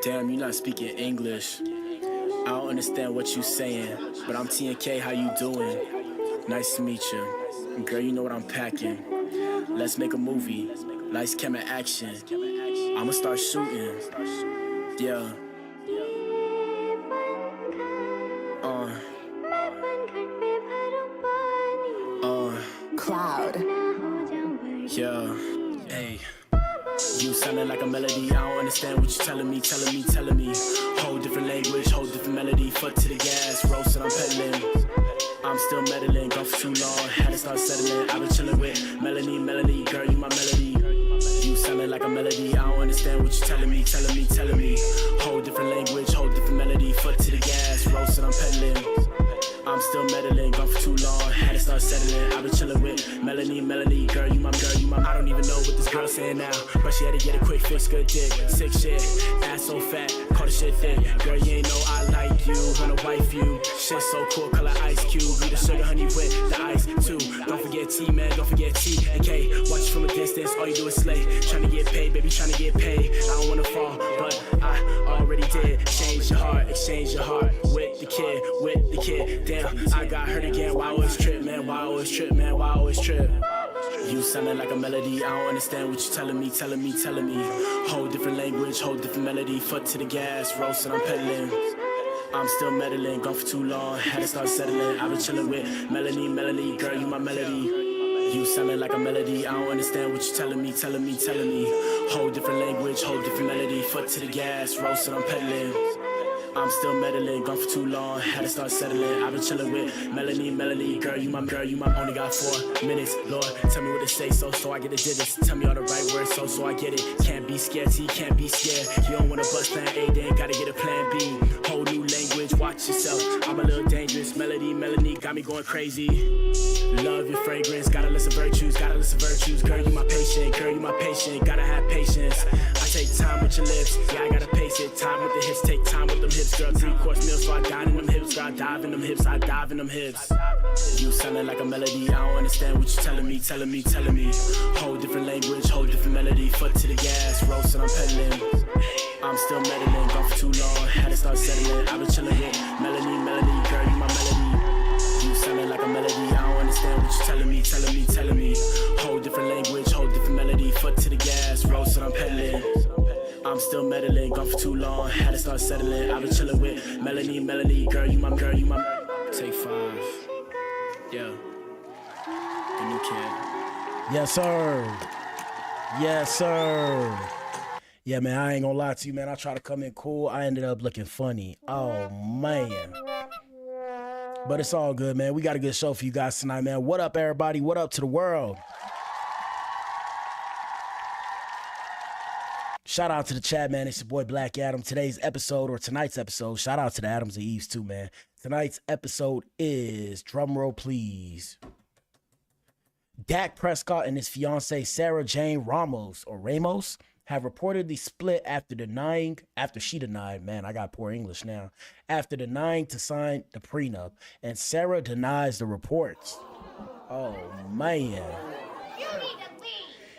Damn, you're not speaking English. I don't understand what you saying, but I'm T&K, how you doing? Nice to meet you. Girl, you know what I'm packing. Let's make a movie. Lights, camera, action. I'ma start shooting. Yeah. Cloud. Yeah. Hey. You sounding like a melody, I don't understand what you're telling me. Whole different language, whole different melody. Foot to the gas, roasting, I'm pedaling. I'm still meddling, gone for too long, had to start settling. I've been chilling with Melanie, girl, you my melody. You sounding like a melody, I don't understand what you're telling me. Whole different language, whole different melody. Foot to the gas, roasting, I'm pedaling. I'm still meddling, gone for too long, had to start settling. I've been chilling with Melanie, girl, you my. I don't even know what this girl saying now, but she had to get a quick fix, good dick, sick shit, ass so fat, call the shit thick. Girl, you ain't know I like you, wanna wife you. Shit so cool, color ice cube, be the sugar honey with the ice too. Don't forget T, man, don't forget T and K. Watch from a distance, all you do is slay. Tryna get paid, baby, tryna get paid. I don't wanna fall, but I already did. Exchange your heart with the kid. Damn, I got hurt again. Why always trip, man? Why always trip? You sounding like a melody. I don't understand what you're telling me. Whole different language, whole different melody. Foot to the gas, roasting, I'm pedaling. I'm still meddling, gone for too long, had to start settling. I've been chilling with Melanie, girl, you my melody. You sounding like a melody. I don't understand what you're telling me. Whole different language, whole different melody. Foot to the gas, roasting, I'm pedaling. I'm still meddling, gone for too long, had to start settling. I've been chilling with Melanie, girl, you my. Only got 4 minutes, Lord, tell me what to say, so I get the digits. Tell me all the right words, so I get it. Can't be scared, T, can't be scared. You don't wanna bust plan A, then gotta get a plan B. Whole new language, watch yourself. I'm a little dangerous, Melanie, got me going crazy. Love your fragrance, gotta listen virtues. Girl, you my patient, gotta have patience. I take time with your lips, yeah, I gotta pace it. Time with the hips, take time with them hips. Girl, 3-course meal, so I dine in them hips. Girl, I dive in them hips. You sounding like a melody, I don't understand what you're telling me. Whole different language, whole different melody. Foot to the gas, roasting, I'm pedaling. I'm still meddling, gone for too long, had to start settling. I've been chilling with Melanie, girl, you my melody. You sounding like a melody, I don't understand what you're telling me. Whole different language, whole different melody. Foot to the gas, roasting, I'm pedaling. I'm still meddling, gone for too long, had to start settling. I've been chilling with Melanie, girl, you my. Take 5. Yeah. The new kid. Yes, sir. Yeah, man, I ain't gonna lie to you, man. I tried to come in cool. I ended up looking funny. Oh, man. But it's all good, man. We got a good show for you guys tonight, man. What up, everybody? What up to the world? Shout out to the chat, man. It's your boy Black Adam. Tonight's episode, shout out to the Adams and Eves too, man. Tonight's episode is, drumroll please, Dak Prescott and his fiancée Sarah Jane Ramos have reportedly split after she denied to sign the prenup, and Sarah denies the reports. Oh, man.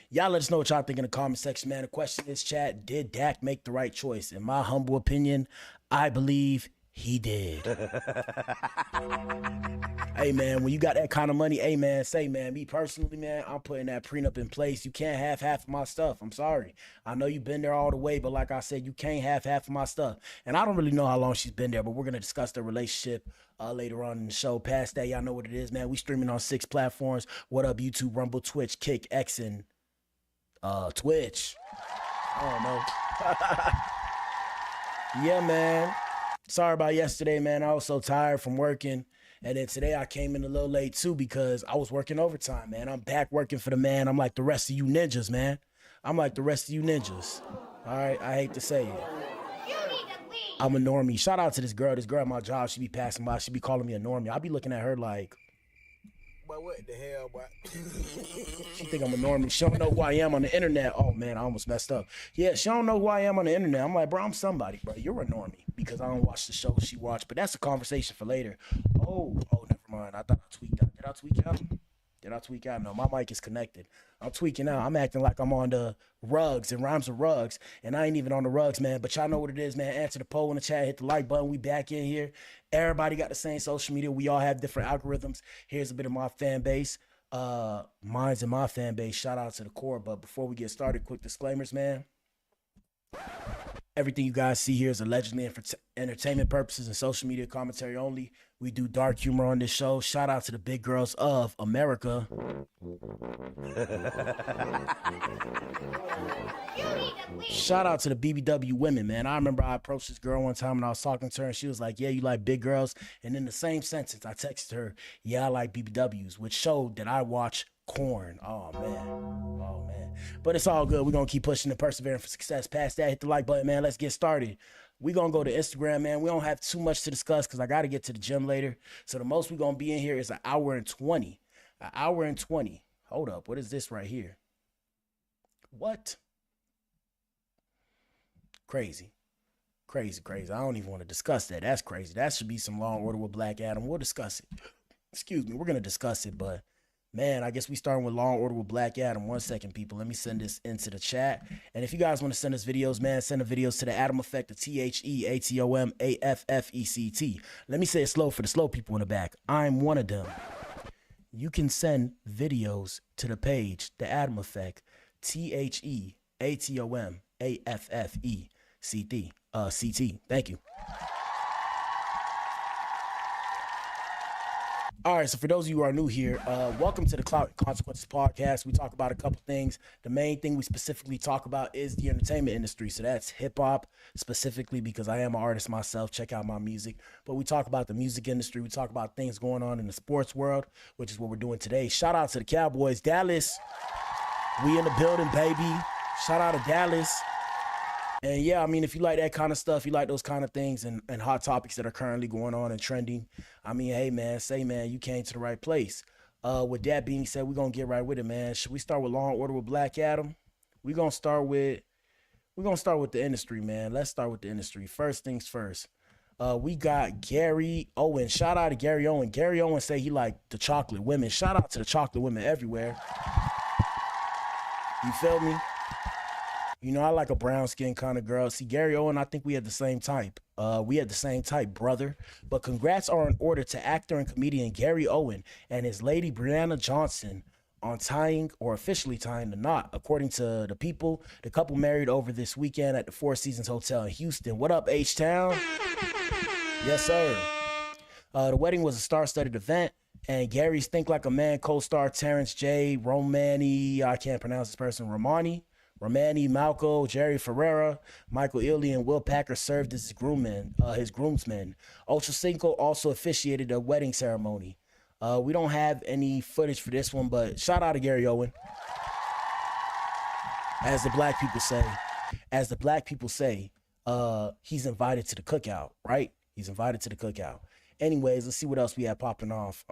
Y'all let us know what y'all think in the comment section, man. The question is, chat, did Dak make the right choice? In my humble opinion, I believe he did. Hey, man, when you got that kind of money, hey, man, me personally, man, I'm putting that prenup in place. You can't have half of my stuff. I'm sorry. I know you've been there all the way, but like I said, you can't have half of my stuff. And I don't really know how long she's been there, but we're going to discuss their relationship later on in the show. Past that, y'all know what it is, man. We streaming on 6 platforms. What up, YouTube, Rumble, Twitch, Kick, X, and Twitch. I don't know. Yeah, man. Sorry about yesterday, man. I was so tired from working. And then today I came in a little late too because I was working overtime, man. I'm back working for the man. I'm like the rest of you ninjas, man. All right, I hate to say it. I'm a normie. Shout out to this girl. This girl at my job, she be passing by. She be calling me a normie. I be looking at her like, but what the hell, boy? she think I'm a normie. She don't know who I am on the internet. Oh, man, I almost messed up. Yeah, she don't know who I am on the internet. I'm like, bro, I'm somebody, bro. You're a normie because I don't watch the show she watched. But that's a conversation for later. Oh, never mind. I thought I tweaked out. Did I tweak out? Did I tweak out? No, my mic is connected. I'm tweaking out. I'm acting like I'm on the rugs and rhymes of rugs, and I ain't even on the rugs, man. But y'all know what it is, man. Answer the poll in the chat. Hit the like button. We back in here. Everybody got the same social media. We all have different algorithms. Here's a bit of my fan base. Mine's in my fan base. Shout out to the core. But before we get started, quick disclaimers, man. Everything you guys see here is allegedly for entertainment purposes and social media commentary only. We do dark humor on this show. Shout out to the big girls of America. Shout out to the BBW women, man. I remember I approached this girl one time and I was talking to her and she was like, yeah, you like big girls? And in the same sentence, I texted her, yeah, I like BBWs, which showed that I watch Corn. Oh, man. But it's all good. We're going to keep pushing and persevering for success. Past that, hit the like button, man. Let's get started. We're going to go to Instagram, man. We don't have too much to discuss because I got to get to the gym later. So the most we're going to be in here is an hour and 20. An hour and 20. Hold up. What is this right here? What? Crazy. I don't even want to discuss that. That's crazy. That should be some Law and Order with Black Adam. We'll discuss it. Excuse me. We're going to discuss it, but man, I guess we starting with Law and Order with Black Adam. 1 second, people. Let me send this into the chat. And if you guys want to send us videos, man, send the videos to the Adam Effect, the TheAtomAffect. Let me say it slow for the slow people in the back. I'm one of them. You can send videos to the page, the Adam Effect, TheAtomAffect. Thank you. All right, so for those of you who are new here, welcome to the Clout Consequences Podcast. We talk about a couple things. The main thing we specifically talk about is the entertainment industry. So that's hip-hop specifically because I am an artist myself. Check out my music. But we talk about the music industry. We talk about things going on in the sports world, which is what we're doing today. Shout out to the Cowboys. Dallas, we in the building, baby. Shout out to Dallas. And yeah, I mean, if you like that kind of stuff, you like those kind of things and hot topics that are currently going on and trending, I mean, hey, man, you came to the right place. With that being said, we're going to get right with it, man. Should we start with Law and Order with Black Adam? We're going to start with the industry, man. Let's start with the industry. First things first. We got Gary Owen. Shout out to Gary Owen. Gary Owen say he like the chocolate women. Shout out to the chocolate women everywhere. You feel me? You know, I like a brown skin kind of girl. See, Gary Owen, I think we had the same type. Brother. But congrats are in order to actor and comedian Gary Owen and his lady Brianna Johnson on officially tying the knot. According to the people, the couple married over this weekend at the Four Seasons Hotel in Houston. What up, H-Town? Yes, sir. The wedding was a star-studded event. And Gary's Think Like a Man co-star Terrence J. Romani, I can't pronounce this person, Romani, Malco, Jerry Ferrera, Michael Ealy, and Will Packer served as his groomsmen. Ultra Cinco also officiated the wedding ceremony. We don't have any footage for this one, but shout out to Gary Owen. As the black people say, he's invited to the cookout, right? He's invited to the cookout. Anyways, let's see what else we have popping off.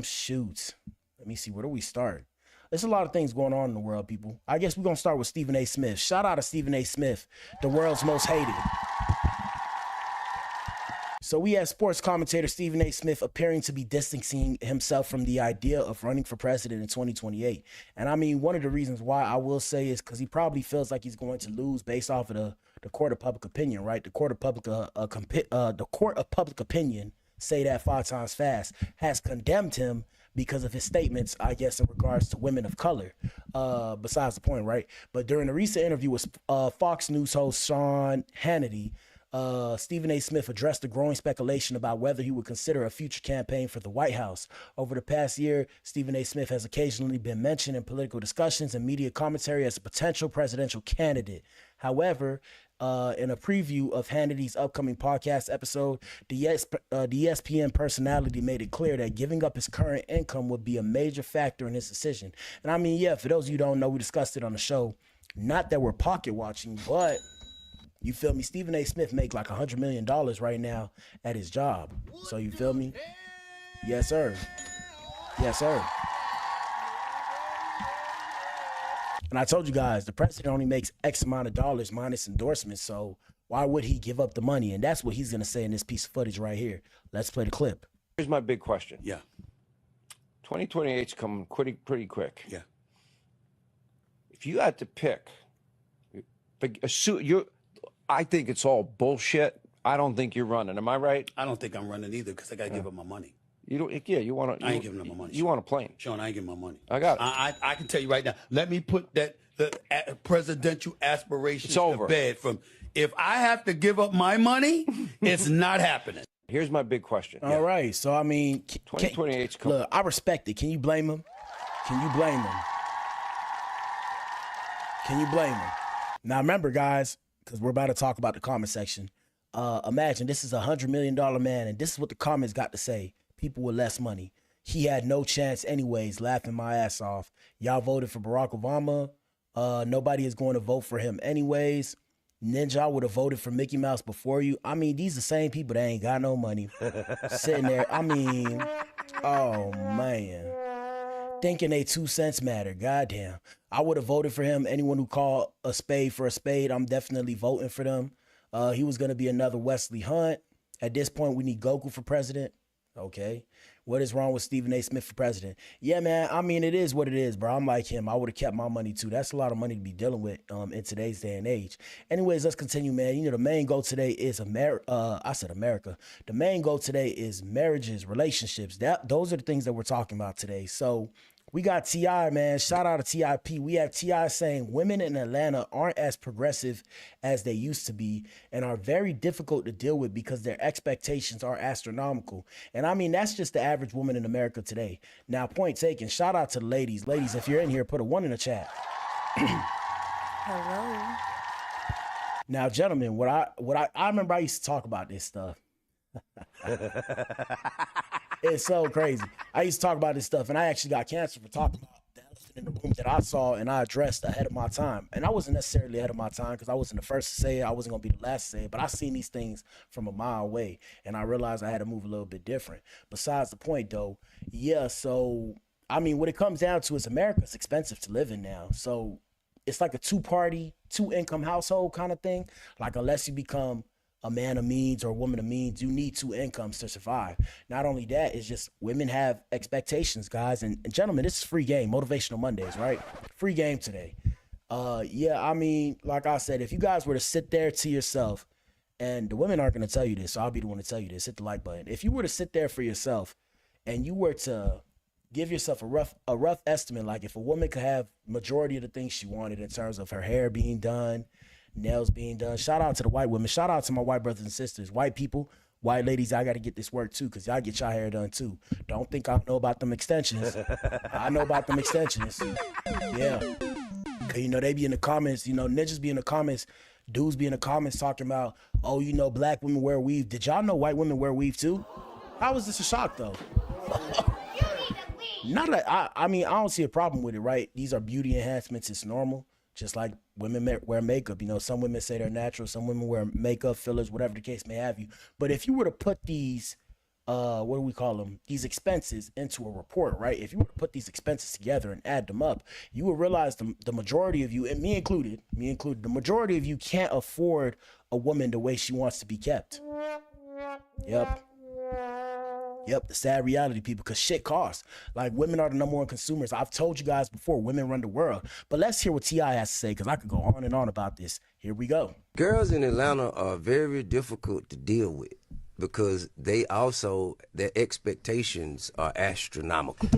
Shoot. Let me see. Where do we start? There's a lot of things going on in the world, people. I guess we're going to start with Stephen A. Smith. Shout out to Stephen A. Smith, the world's most hated. So we have sports commentator Stephen A. Smith appearing to be distancing himself from the idea of running for president in 2028. And I mean, one of the reasons why I will say is because he probably feels like he's going to lose based off of the court of public opinion, right? The court of public opinion, say that 5 times fast, has condemned him because of his statements, I guess, in regards to women of color. Besides the point, right? But during a recent interview with Fox News host Sean Hannity, Stephen A. Smith addressed the growing speculation about whether he would consider a future campaign for the White House. Over the past year, Stephen A. Smith has occasionally been mentioned in political discussions and media commentary as a potential presidential candidate. However, in a preview of Hannity's upcoming podcast episode, the ESPN personality made it clear that giving up his current income would be a major factor in his decision. And I mean, yeah, for those of you who don't know, we discussed it on the show. Not that we're pocket watching, but you feel me? Stephen A. Smith make like $100 million right now at his job. So you feel me? Yes, sir. Yes, sir. And I told you guys, the president only makes X amount of dollars minus endorsements, so why would he give up the money? And that's what he's going to say in this piece of footage right here. Let's play the clip. Here's my big question. Yeah. 2028's coming pretty quick. Yeah. If you had to pick, I think it's all bullshit. I don't think you're running. Am I right? I don't think I'm running either because I got to give up my money. You don't. Yeah, you want to. I ain't giving up my money. You want a plane? Sean, I ain't giving my money. I got it. I can tell you right now. Let me put the presidential aspirations over. to bed. From if I have to give up my money, it's not happening. Here's my big question. All right. So, I mean, 2028's coming. Look, I respect it. Can you blame him? Can you blame him? Can you blame him? Now, remember, guys, because we're about to talk about the comment section. Imagine this is $100 million man, and this is what the comments got to say. People with less money. He had no chance anyways, laughing my ass off. Y'all voted for Barack Obama. Nobody is going to vote for him anyways. Ninja would have voted for Mickey Mouse before you. I mean, these the same people that ain't got no money. Sitting there, I mean, oh, man. Thinking they 2 cents matter. Goddamn. I would have voted for him. Anyone who called a spade for a spade, I'm definitely voting for them. He was going to be another Wesley Hunt. At this point, we need Goku for president. Okay. What is wrong with Stephen A. Smith for president? Yeah, man. I mean, it is what it is, bro. I'm like him. I would have kept my money, too. That's a lot of money to be dealing with in today's day and age. Anyways, let's continue, man. You know, the main goal today is America. The main goal today is marriages, relationships. Those are the things that we're talking about today. So we got T.I., man. Shout out to T.I.P. We have T.I. saying women in Atlanta aren't as progressive as they used to be and are very difficult to deal with because their expectations are astronomical. And I mean, that's just the average woman in America today. Now, point taken. Shout out to the ladies. Ladies, if you're in here, put a 1 in the chat. Hello. Now, gentlemen, I remember I used to talk about this stuff. It's so crazy. I used to talk about this stuff, and I actually got canceled for talking about the elephant in the room that I saw and I addressed ahead of my time. And I wasn't necessarily ahead of my time because I wasn't the first to say it. I wasn't going to be the last to say it, but I seen these things from a mile away, and I realized I had to move a little bit different. Besides the point, though, yeah, so, I mean, what it comes down to is America's expensive to live in now. So it's like a 2-party, 2-income household kind of thing. Like, unless you become a man of means or a woman of means, you need 2 incomes to survive. Not only that, it's just women have expectations, guys. And gentlemen, this is free game, Motivational Mondays, right? Free game today. Yeah, I mean, like I said, if you guys were to sit there to yourself, and the women aren't going to tell you this, so I'll be the one to tell you this, hit the like button. If you were to sit there for yourself and you were to give yourself a rough estimate, like if a woman could have majority of the things she wanted in terms of her hair being done, nails being done. Shout out to the white women. Shout out to my white brothers and sisters. White people, white ladies, I got to get this work too, because y'all get your hair done too. Don't think I know about them extensions. I know about them extensions. Yeah. Because, you know, they be in the comments, you know, ninjas be in the comments, dudes be in the comments talking about, oh, you know, black women wear weave. Did y'all know white women wear weave too? How is this a shock though? Not that, I mean, I don't see a problem with it, right? These are beauty enhancements. It's normal. Just like women wear makeup. You know, some women say they're natural. Some women wear makeup, fillers, whatever the case may have you. But if you were to put these, what do we call them? These expenses into a report, right? If you were to put these expenses together and add them up, you would realize the majority of you, and me included, the majority of you can't afford a woman the way she wants to be kept. Yep, the sad reality, people, because shit costs. Like, women are the #1 consumers. I've told you guys before, women run the world. But let's hear what T.I. has to say, because I could go on and on about this. Here we go. Girls in Atlanta are very difficult to deal with because their expectations are astronomical.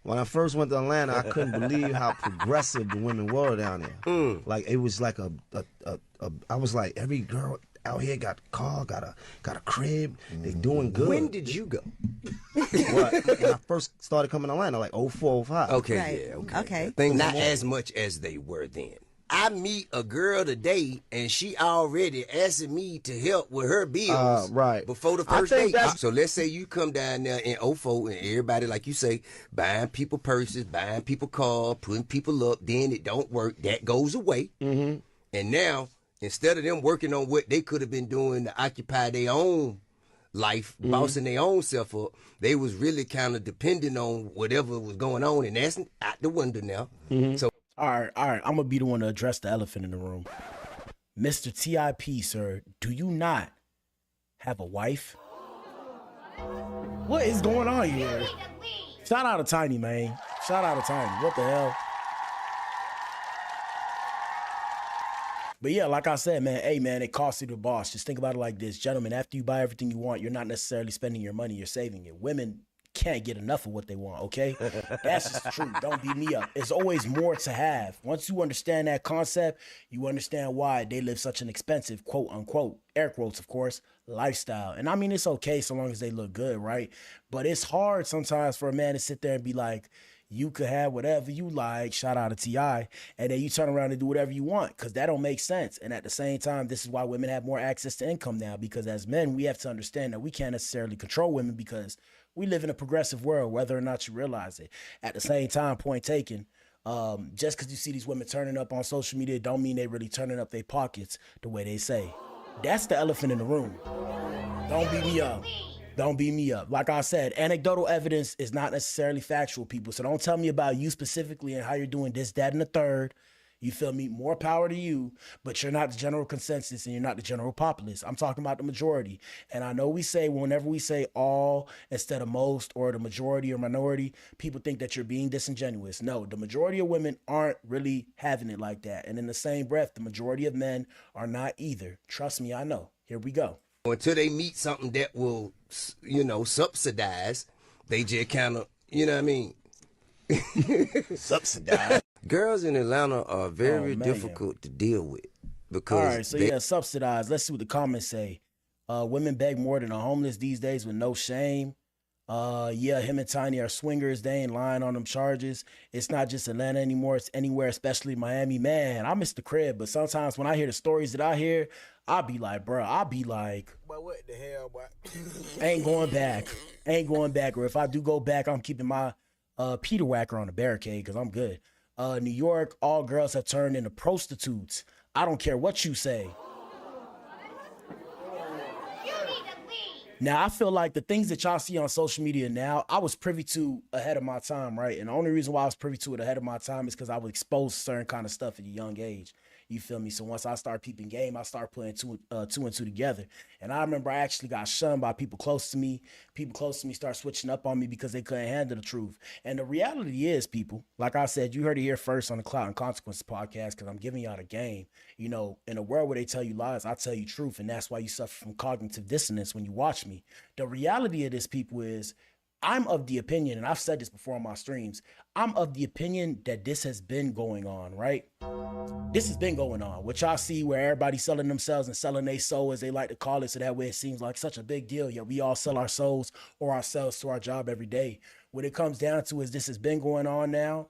When I first went to Atlanta, I couldn't believe how progressive the women were down there. Like, it was like I was like, every girl out here got a car, got a crib. They doing good. When did you go? What? When I first started coming to Atlanta, like 04, 05. Okay, Right. yeah, Okay. Things not as much as they were then. I meet a girl today, and she already asking me to help with her bills right. before the I first think date. that's- So let's say you come down there in 04, and everybody, like you say, buying people purses, buying people cars, putting people up, then it don't work. That goes away. Mm-hmm. And now, instead of them working on what they could have been doing to occupy their own life, bossing their own self up, they was really kind of depending on whatever was going on, and that's out the window now. So All right. I'm going to be the one to address the elephant in the room. Mr. T.I.P., sir, do you not have a wife? What is going on here? Shout out to Tiny, man. Shout out to Tiny. What the hell? But yeah, like I said, man, hey, man, it costs you the boss. Just think about it like this. Gentlemen, after you buy everything you want, you're not necessarily spending your money. You're saving it. Women can't get enough of what they want, okay? That's just the truth. Don't beat me up. There's always more to have. Once you understand that concept, you understand why they live such an expensive, quote unquote, air quotes, of course, lifestyle. And I mean, it's okay so long as they look good, right? But it's hard sometimes for a man to sit there and be like, you could have whatever you like, shout out to T.I., and then you turn around and do whatever you want, because that don't make sense. And at the same time, this is why women have more access to income now, because as men, we have to understand that we can't necessarily control women because we live in a progressive world, whether or not you realize it. At the same time, point taken, just because you see these women turning up on social media don't mean they really turning up their pockets the way they say. That's the elephant in the room. Don't beat me up. Don't beat me up. Like I said, anecdotal evidence is not necessarily factual, people. So don't tell me about you specifically and how you're doing this, that, and the third. You feel me? More power to you, but you're not the general consensus and you're not the general populace. I'm talking about the majority. And I know we say, whenever we say all instead of most or the majority or minority, people think that you're being disingenuous. No, the majority of women aren't really having it like that. And in the same breath, the majority of men are not either. Trust me, I know. Here we go. Until they meet something that will, subsidize, they just kind of, you know what I mean? Subsidize. Girls in Atlanta are very difficult to deal with because. All right, so yeah, subsidized. Let's see what the comments say. Women beg more than a homeless these days with no shame. Yeah, him and Tiny are swingers. They ain't lying on them charges. It's not just Atlanta anymore. It's anywhere, especially Miami. Man, I miss the crib, but sometimes when I hear the stories that I hear, I'll be like, bro, But what the hell, boy? ain't going back. Ain't going back. Or if I do go back, I'm keeping my Peter Whacker on the barricade because I'm good. New York, all girls have turned into prostitutes. I don't care what you say. Now, I feel like the things that y'all see on social media now, I was privy to ahead of my time, right? And the only reason why I was privy to it ahead of my time is because I was exposed to certain kind of stuff at a young age. You feel me? So once I start peeping game, I start putting two and two together. And I remember I actually got shunned by people close to me. People close to me start switching up on me because they couldn't handle the truth. And the reality is, people, like I said, you heard it here first on the Clout Consequences Podcast because I'm giving y'all the game. You know, in a world where they tell you lies, I tell you truth. And that's why you suffer from cognitive dissonance when you watch me. The reality of this, people, is I'm of the opinion, and I've said this before on my streams, I'm of the opinion that this has been going on, right? This has been going on. What y'all see where everybody's selling themselves and selling their soul, as they like to call it, so that way it seems like such a big deal. Yeah, we all sell our souls or ourselves to our job every day. What it comes down to is this has been going on now.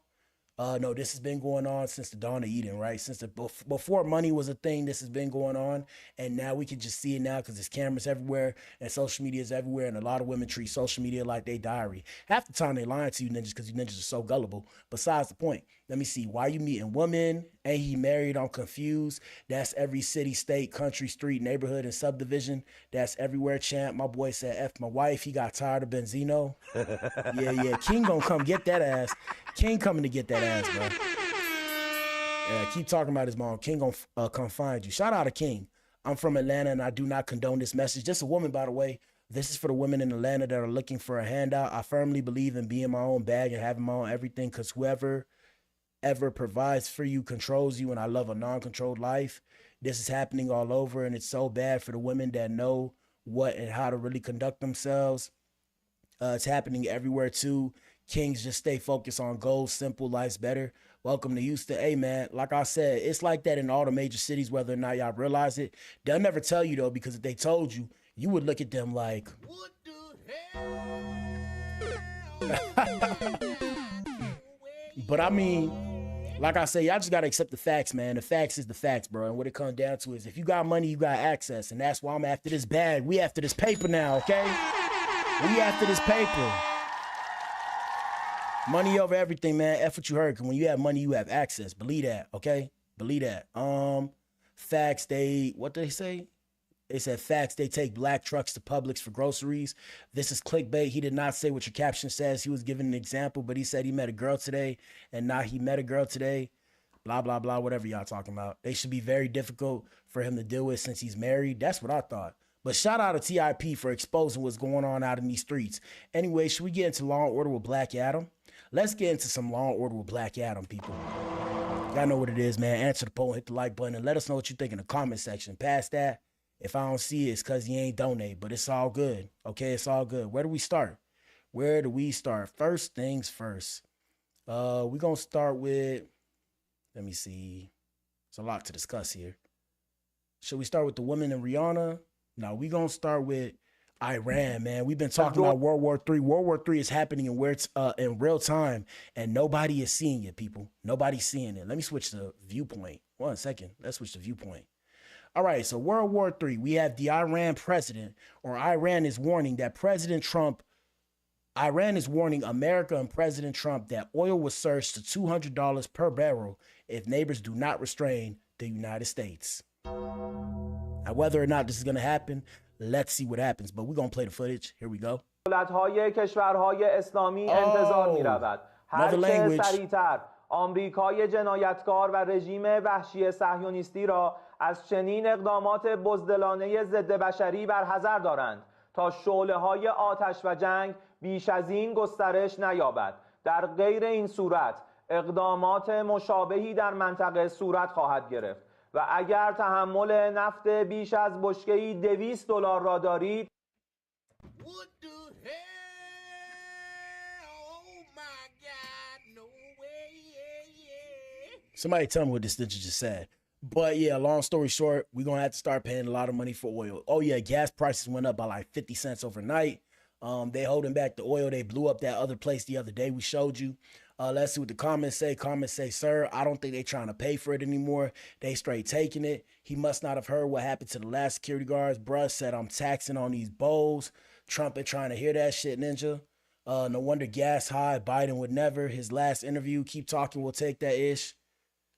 No, this has been going on since the dawn of Eden, right? Since before money was a thing, this has been going on. And now we can just see it now because there's cameras everywhere and social media is everywhere. And a lot of women treat social media like they diary. Half the time they lying to you ninjas because you ninjas are so gullible. Besides the point, let me see. Why you meeting women? Ain't he married? I'm confused. That's every city, state, country, street, neighborhood, and subdivision. That's everywhere, champ. My boy said, F my wife. He got tired of Benzino. Yeah. King gonna come get that ass. King coming to get that ass, bro. Yeah, keep talking about his mom. King gonna come find you. Shout out to King. I'm from Atlanta, and I do not condone this message. Just a woman, by the way. This is for the women in Atlanta that are looking for a handout. I firmly believe in being my own bag and having my own everything, because whoever ever provides for you controls you, and I love a non-controlled life. This is happening all over, and it's so bad for the women that know what and how to really conduct themselves. It's happening everywhere too. Kings just stay focused on goals. Simple, life's better. Welcome to Houston. Hey man, like I said, it's like that in all the major cities, whether or not y'all realize it. They'll never tell you though, because if they told you, you would look at them like, What the hell? but I mean, like I say, y'all just gotta accept the facts, man. The facts is the facts, bro. And what it comes down to is if you got money, you got access. And that's why I'm after this bag. We after this paper now, okay? We after this paper. Money over everything, man. F what you heard. Cause when you have money, you have access. Believe that, okay? Believe that. Facts, what did they say? They said facts, they take black trucks to Publix for groceries. This is clickbait. He did not say what your caption says. He was giving an example, but he said he met a girl today, and now he met a girl today. Blah, blah, blah, whatever y'all talking about. They should be very difficult for him to deal with since he's married. That's what I thought. But shout out to TIP for exposing what's going on out in these streets. Anyway, should we get into Law & Order with Blac Adam? Let's get into some Law & Order with Blac Adam, people. Y'all know what it is, man. Answer the poll, hit the like button, and let us know what you think in the comment section. Past that, if I don't see it, it's because you ain't donate, but it's all good. Okay, it's all good. Where do we start? First things first. We're going to start with, let me see. There's a lot to discuss here. Should we start with the women and Rihanna? No, we're going to start with Iran, man. We've been talking about World War III. World War III is happening in real time, and nobody is seeing it, people. Nobody's seeing it. Let me switch the viewpoint. 1 second. Let's switch the viewpoint. All right, so World War III, we have the Iran president, or Iran is warning America and President Trump that oil will surge to $200 per barrel if neighbors do not restrain the United States. Now, whether or not this is going to happen, let's see what happens. But we're going to play the footage. Here we go. دولت‌های کشورهای اسلامی انتظار می‌رود هرچه سریعتر آمریکای جنایتکار و رژیم وحشی صهیونیستی را از چنین اقدامات بزدلانه ضد بشری برحذر دارند تا شعله‌های آتش و جنگ بیش از این گسترش نیابد. در غیر این صورت اقدامات مشابهی در منطقه صورت خواهد گرفت و اگر تحمل نفت بیش از بشکه‌ای $200 را دارید Somebody tell me what this ninja just said. But yeah, long story short, we're going to have to start paying a lot of money for oil. Oh yeah, gas prices went up by like 50 cents overnight. They holding back the oil. They blew up that other place the other day we showed you. Let's see what the comments say. Comments say, sir, I don't think they trying to pay for it anymore. They straight taking it. He must not have heard what happened to the last security guards. Bruh said, I'm taxing on these bowls. Trump ain't trying to hear that shit, ninja. No wonder gas high. Biden would never. His last interview, keep talking, we'll take that ish.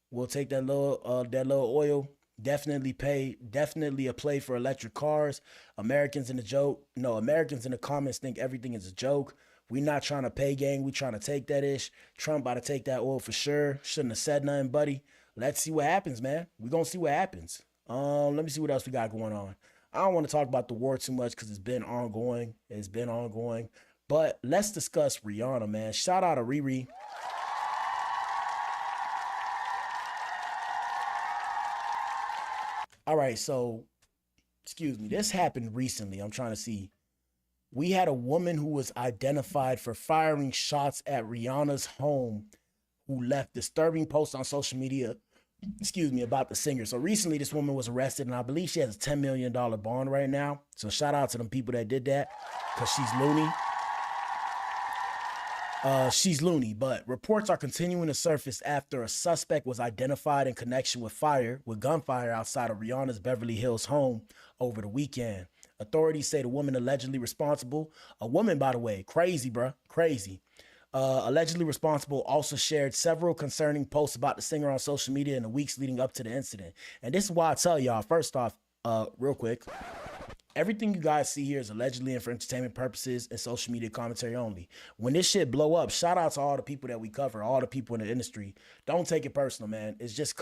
We'll take that little oil. Definitely a play for electric cars. Americans in the comments think everything is a joke. We not trying to pay, gang. We trying to take that ish. Trump about to take that oil for sure. Shouldn't have said nothing, buddy. Let's see what happens, man. We're going to see what happens. Let me see what else we got going on. I don't want to talk about the war too much because it's been ongoing. But let's discuss Rihanna, man. Shout out to Riri. All right, so, excuse me. This happened recently. I'm trying to see. We had a woman who was identified for firing shots at Rihanna's home who left disturbing posts on social media, about the singer. So recently this woman was arrested, and I believe she has a $10 million bond right now. So shout out to them people that did that because she's loony. She's loony, but reports are continuing to surface after a suspect was identified in connection with gunfire outside of Rihanna's Beverly Hills home over the weekend. Authorities say the woman allegedly responsible, a woman, by the way, crazy, bruh, crazy. Allegedly responsible also shared several concerning posts about the singer on social media in the weeks leading up to the incident. And this is why I tell y'all, first off, real quick, everything you guys see here is allegedly and for entertainment purposes and social media commentary only. When this shit blow up, shout out to all the people that we cover, all the people in the industry. Don't take it personal, man. It's just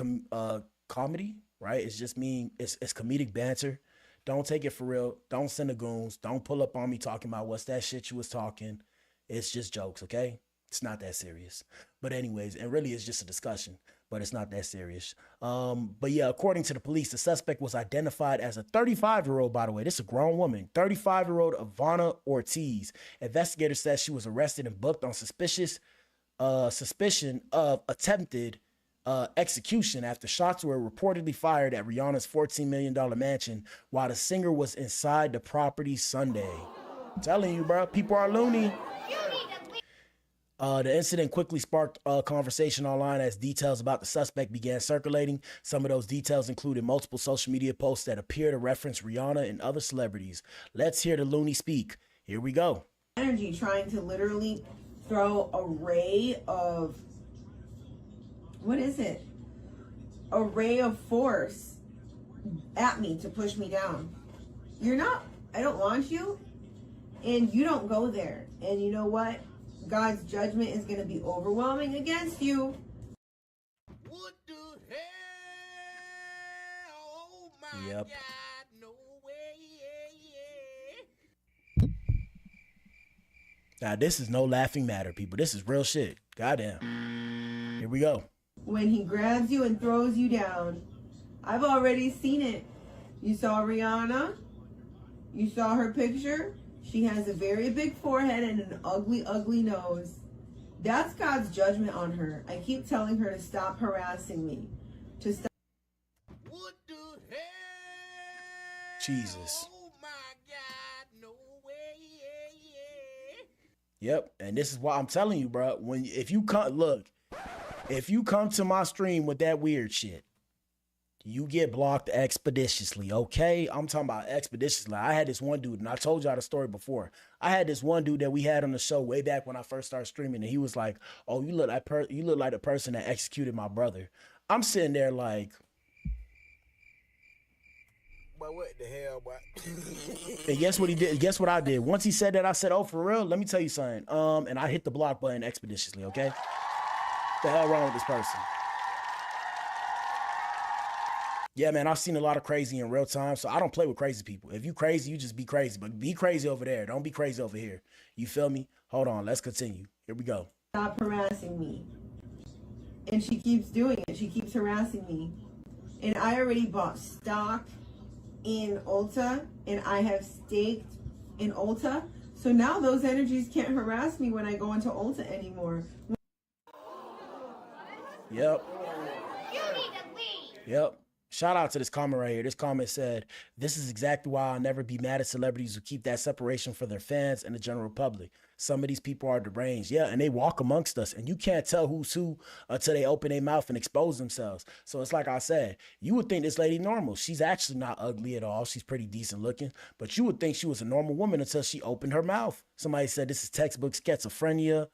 comedy, right? It's just it's comedic banter. Don't take it for real. Don't send the goons. Don't pull up on me talking about what's that shit you was talking. It's just jokes, okay? It's not that serious. But anyways, and really it's just a discussion, but it's not that serious. But yeah, according to the police, the suspect was identified as a 35-year-old, by the way. This is a grown woman, 35-year-old Ivana Ortiz. Investigators said she was arrested and booked on suspicion of attempted execution after shots were reportedly fired at Rihanna's $14 million mansion while the singer was inside the property Sunday. I'm telling you, bro, people are loony. The incident quickly sparked a conversation online as details about the suspect began circulating. Some of those details included multiple social media posts that appear to reference Rihanna and other celebrities. Let's hear the loony speak. Here we go. Energy trying to literally throw a ray of, what is it? A ray of force at me to push me down. I don't want you, and you don't go there. And you know what? God's judgment is going to be overwhelming against you. What the hell? Oh my Yep. God, no way. Now, this is no laughing matter, people. This is real shit. Goddamn. Here we go. When he grabs you and throws you down. I've already seen it. You saw Rihanna. You saw her picture. She has a very big forehead and an ugly, ugly nose. That's God's judgment on her. I keep telling her to stop harassing me. To stop. What the hell? Jesus. Oh my God, no way, Yep, and this is why I'm telling you, bro. If you come to my stream with that weird shit, you get blocked expeditiously, okay? I'm talking about expeditiously. I had this one dude, and I told y'all the story before. I had this one dude that we had on the show way back when I first started streaming, and he was like, "Oh, you look like the person that executed my brother." I'm sitting there like, But what the hell, boy? and guess what he did? Guess what I did? Once he said that, I said, "Oh, for real? Let me tell you something." And I hit the block button expeditiously, okay? What the hell wrong with this person? Yeah, man, I've seen a lot of crazy in real time, so I don't play with crazy people. If you crazy, you just be crazy. But be crazy over there. Don't be crazy over here. You feel me? Hold on. Let's continue. Here we go. Stop harassing me. And she keeps doing it. She keeps harassing me. And I already bought stock in Ulta, and I have staked in Ulta. So now those energies can't harass me when I go into Ulta anymore. Yep. Yep. Shout out to this comment right here. This comment said, "This is exactly why I'll never be mad at celebrities who keep that separation for their fans and the general public. Some of these people are deranged." Yeah, and they walk amongst us, and you can't tell who's who until they open their mouth and expose themselves. So it's like I said, you would think this lady normal. She's actually not ugly at all. She's pretty decent looking, but you would think she was a normal woman until she opened her mouth. Somebody said this is textbook schizophrenia.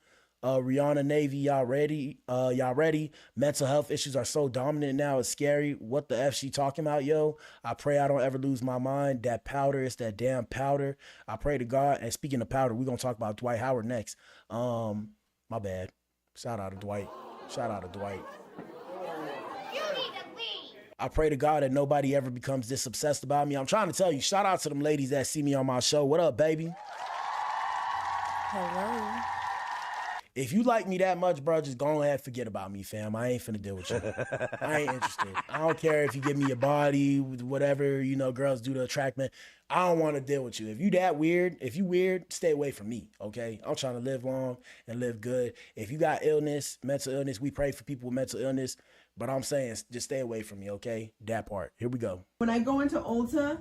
Rihanna Navy, y'all ready? Y'all ready? Mental health issues are so dominant now, it's scary. What the F she talking about, yo? I pray I don't ever lose my mind. That powder, it's that damn powder. I pray to God. And speaking of powder, we're gonna talk about Dwight Howard next. My bad. Shout out to Dwight. I pray to God that nobody ever becomes this obsessed about me. I'm trying to tell you, shout out to them ladies that see me on my show. What up, baby? Hello. If you like me that much, bro, just go ahead and forget about me, fam. I ain't finna deal with you. I ain't interested. I don't care if you give me your body, whatever, girls do to attract men. I don't want to deal with you. If you that weird, stay away from me, okay? I'm trying to live long and live good. If you got illness, mental illness, we pray for people with mental illness. But I'm saying, just stay away from me, okay? That part. Here we go. When I go into Ulta,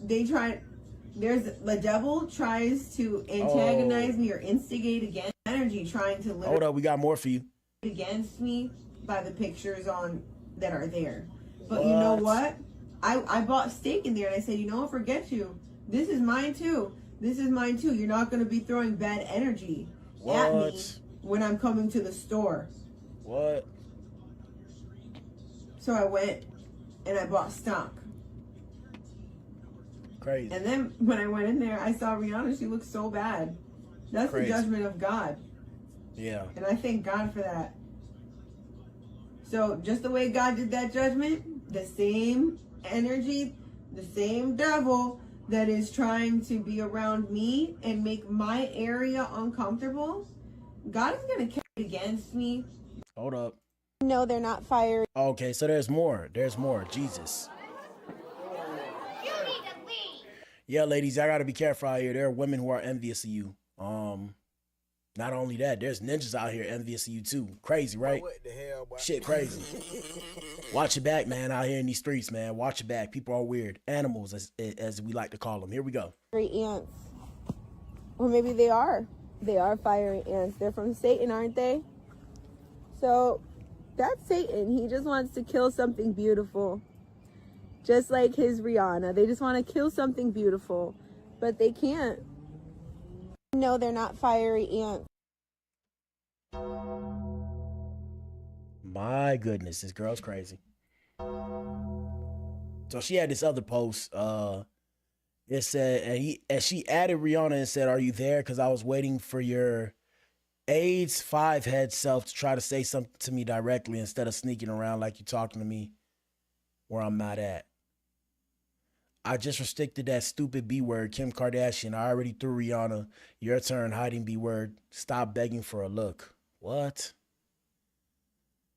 the devil tries to antagonize me or instigate against energy, trying to hold up, we got more for you. Against me by the pictures that are there. But you know what? I bought steak in there, and I said, forget you. This is mine too. You're not going to be throwing bad energy at me when I'm coming to the store. What? So I went and I bought stock. Crazy. And then when I went in there, I saw Rihanna. She looked so bad. That's crazy. The judgment of God. Yeah. And I thank God for that. So just the way God did that judgment, the same energy, the same devil that is trying to be around me and make my area uncomfortable, God is going to count against me. Hold up. No, they're not fiery. Okay, so there's more. Jesus. Yeah, ladies, I gotta be careful out here. There are women who are envious of you. Not only that, there's ninjas out here envious of you too. Crazy, right? What the hell, boy? Shit, crazy. Watch your back, man, out here in these streets, man. Watch your back. People are weird. Animals, as we like to call them. Here we go. Fiery ants. Or maybe they are. They are fiery ants. They're from Satan, aren't they? So, that's Satan. He just wants to kill something beautiful. Just like his Rihanna. They just want to kill something beautiful. But they can't. No, they're not fiery ants. My goodness, this girl's crazy. So she had this other post. It said, and she added Rihanna and said, "Are you there? Because I was waiting for your AIDS 5-head self to try to say something to me directly instead of sneaking around like you're talking to me where I'm not at." I just restricted that stupid B word, Kim Kardashian. I already threw Rihanna. Your turn, hiding B word. Stop begging for a look. What?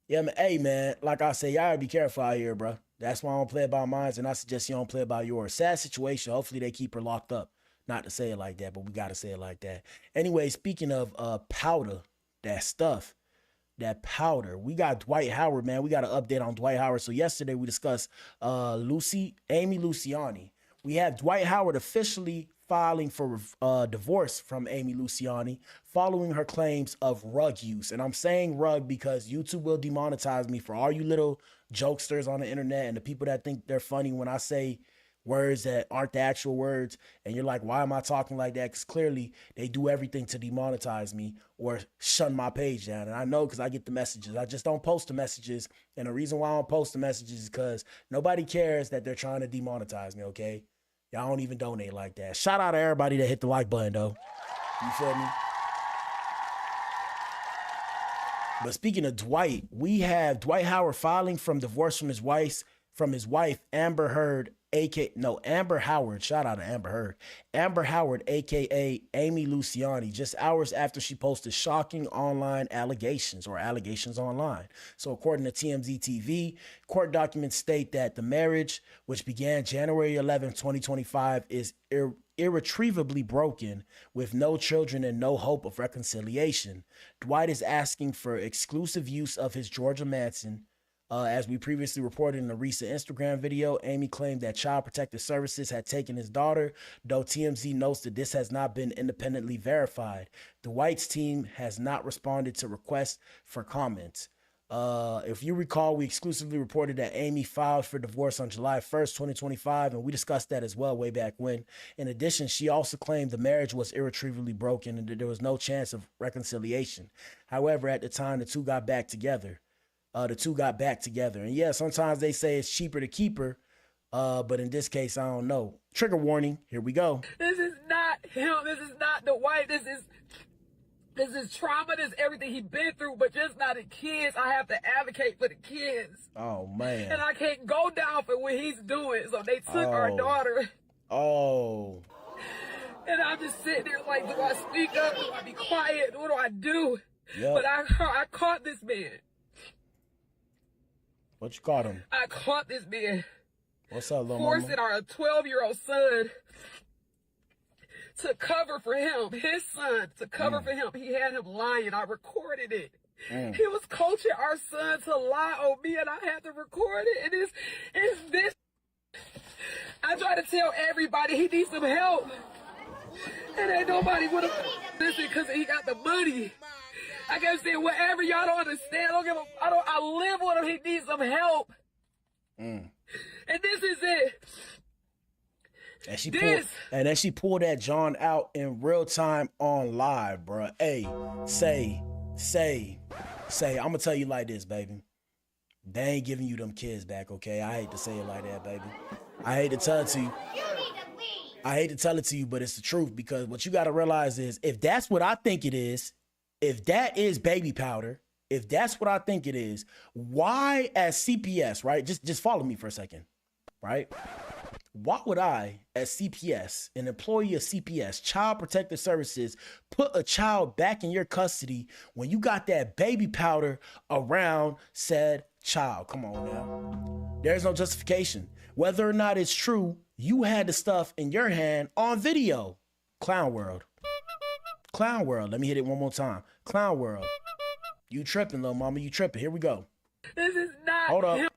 Yeah, man. Hey, man. Like I say, y'all gotta be careful out here, bro. That's why I don't play about mine, and I suggest you don't play about yours. Sad situation. Hopefully they keep her locked up. Not to say it like that, but we gotta say it like that. Anyway, speaking of powder, that stuff, that powder. We got Dwight Howard, man. We got an update on Dwight Howard. So yesterday we discussed Amy Luciani. We have Dwight Howard officially filing for divorce from Amy Luciani following her claims of rug use. And I'm saying rug because YouTube will demonetize me for all you little jokesters on the internet and the people that think they're funny when I say words that aren't the actual words. And you're like, why am I talking like that? Because clearly they do everything to demonetize me or shut my page down. And I know because I get the messages. I just don't post the messages. And the reason why I don't post the messages is because nobody cares that they're trying to demonetize me, okay? Y'all don't even donate like that. Shout out to everybody that hit the like button, though. You feel me? But speaking of Dwight, we have Dwight Howard filing from divorce from his wife, Amber Howard. Shout out to Amber Heard. Amber Howard, aka Amy Luciani, just hours after she posted shocking online allegations online. So according to TMZ TV, court documents state that the marriage, which began January 11, 2025, is irretrievably broken with no children and no hope of reconciliation. Dwight is asking for exclusive use of his Georgia mansion. As we previously reported in a recent Instagram video, Amy claimed that Child Protective Services had taken his daughter, though TMZ notes that this has not been independently verified. Dwight's team has not responded to requests for comment. If you recall, we exclusively reported that Amy filed for divorce on July 1st, 2025, and we discussed that as well way back when. In addition, she also claimed the marriage was irretrievably broken and that there was no chance of reconciliation. However, at the time, the two got back together. And yeah, sometimes they say it's cheaper to keep her, but in this case, I don't know. Trigger warning, here we go. This is not him. This is not the wife. This is trauma. This is everything he's been through, but just not the kids. I have to advocate for the kids. Oh, man. And I can't go down for what he's doing, so they took our daughter. Oh. And I'm just sitting there like, do I speak up? Do I be quiet? What do I do? Yep. But I caught this man. What you caught him? I caught this man. What's up, little forcing mama? our 12-year-old son to cover for him. His son, to cover for him. He had him lying. I recorded it. He was coaching our son to lie on me, and I had to record it. And it's this. I try to tell everybody he needs some help. And ain't nobody would have listened because he got the money. I can say whatever y'all don't understand. I live with him. He needs some help. And this is it. And then she pulled that John out in real time on live, bro. Hey, say. I'm gonna tell you like this, baby. They ain't giving you them kids back, okay? I hate to say it like that, baby. I hate to tell it to you. I hate to tell it to you, but it's the truth, because what you gotta realize is, if that's what I think it is, if that is baby powder, if that's what I think it is, why as CPS, right? Just follow me for a second, right? Why would I, as CPS, an employee of CPS, Child Protective Services, put a child back in your custody when you got that baby powder around said child? Come on now. There's no justification. Whether or not it's true, you had the stuff in your hand on video. Clown World. Clown World. Let me hit it one more time. Clown World. You tripping, little mama. You tripping. Here we go. This is not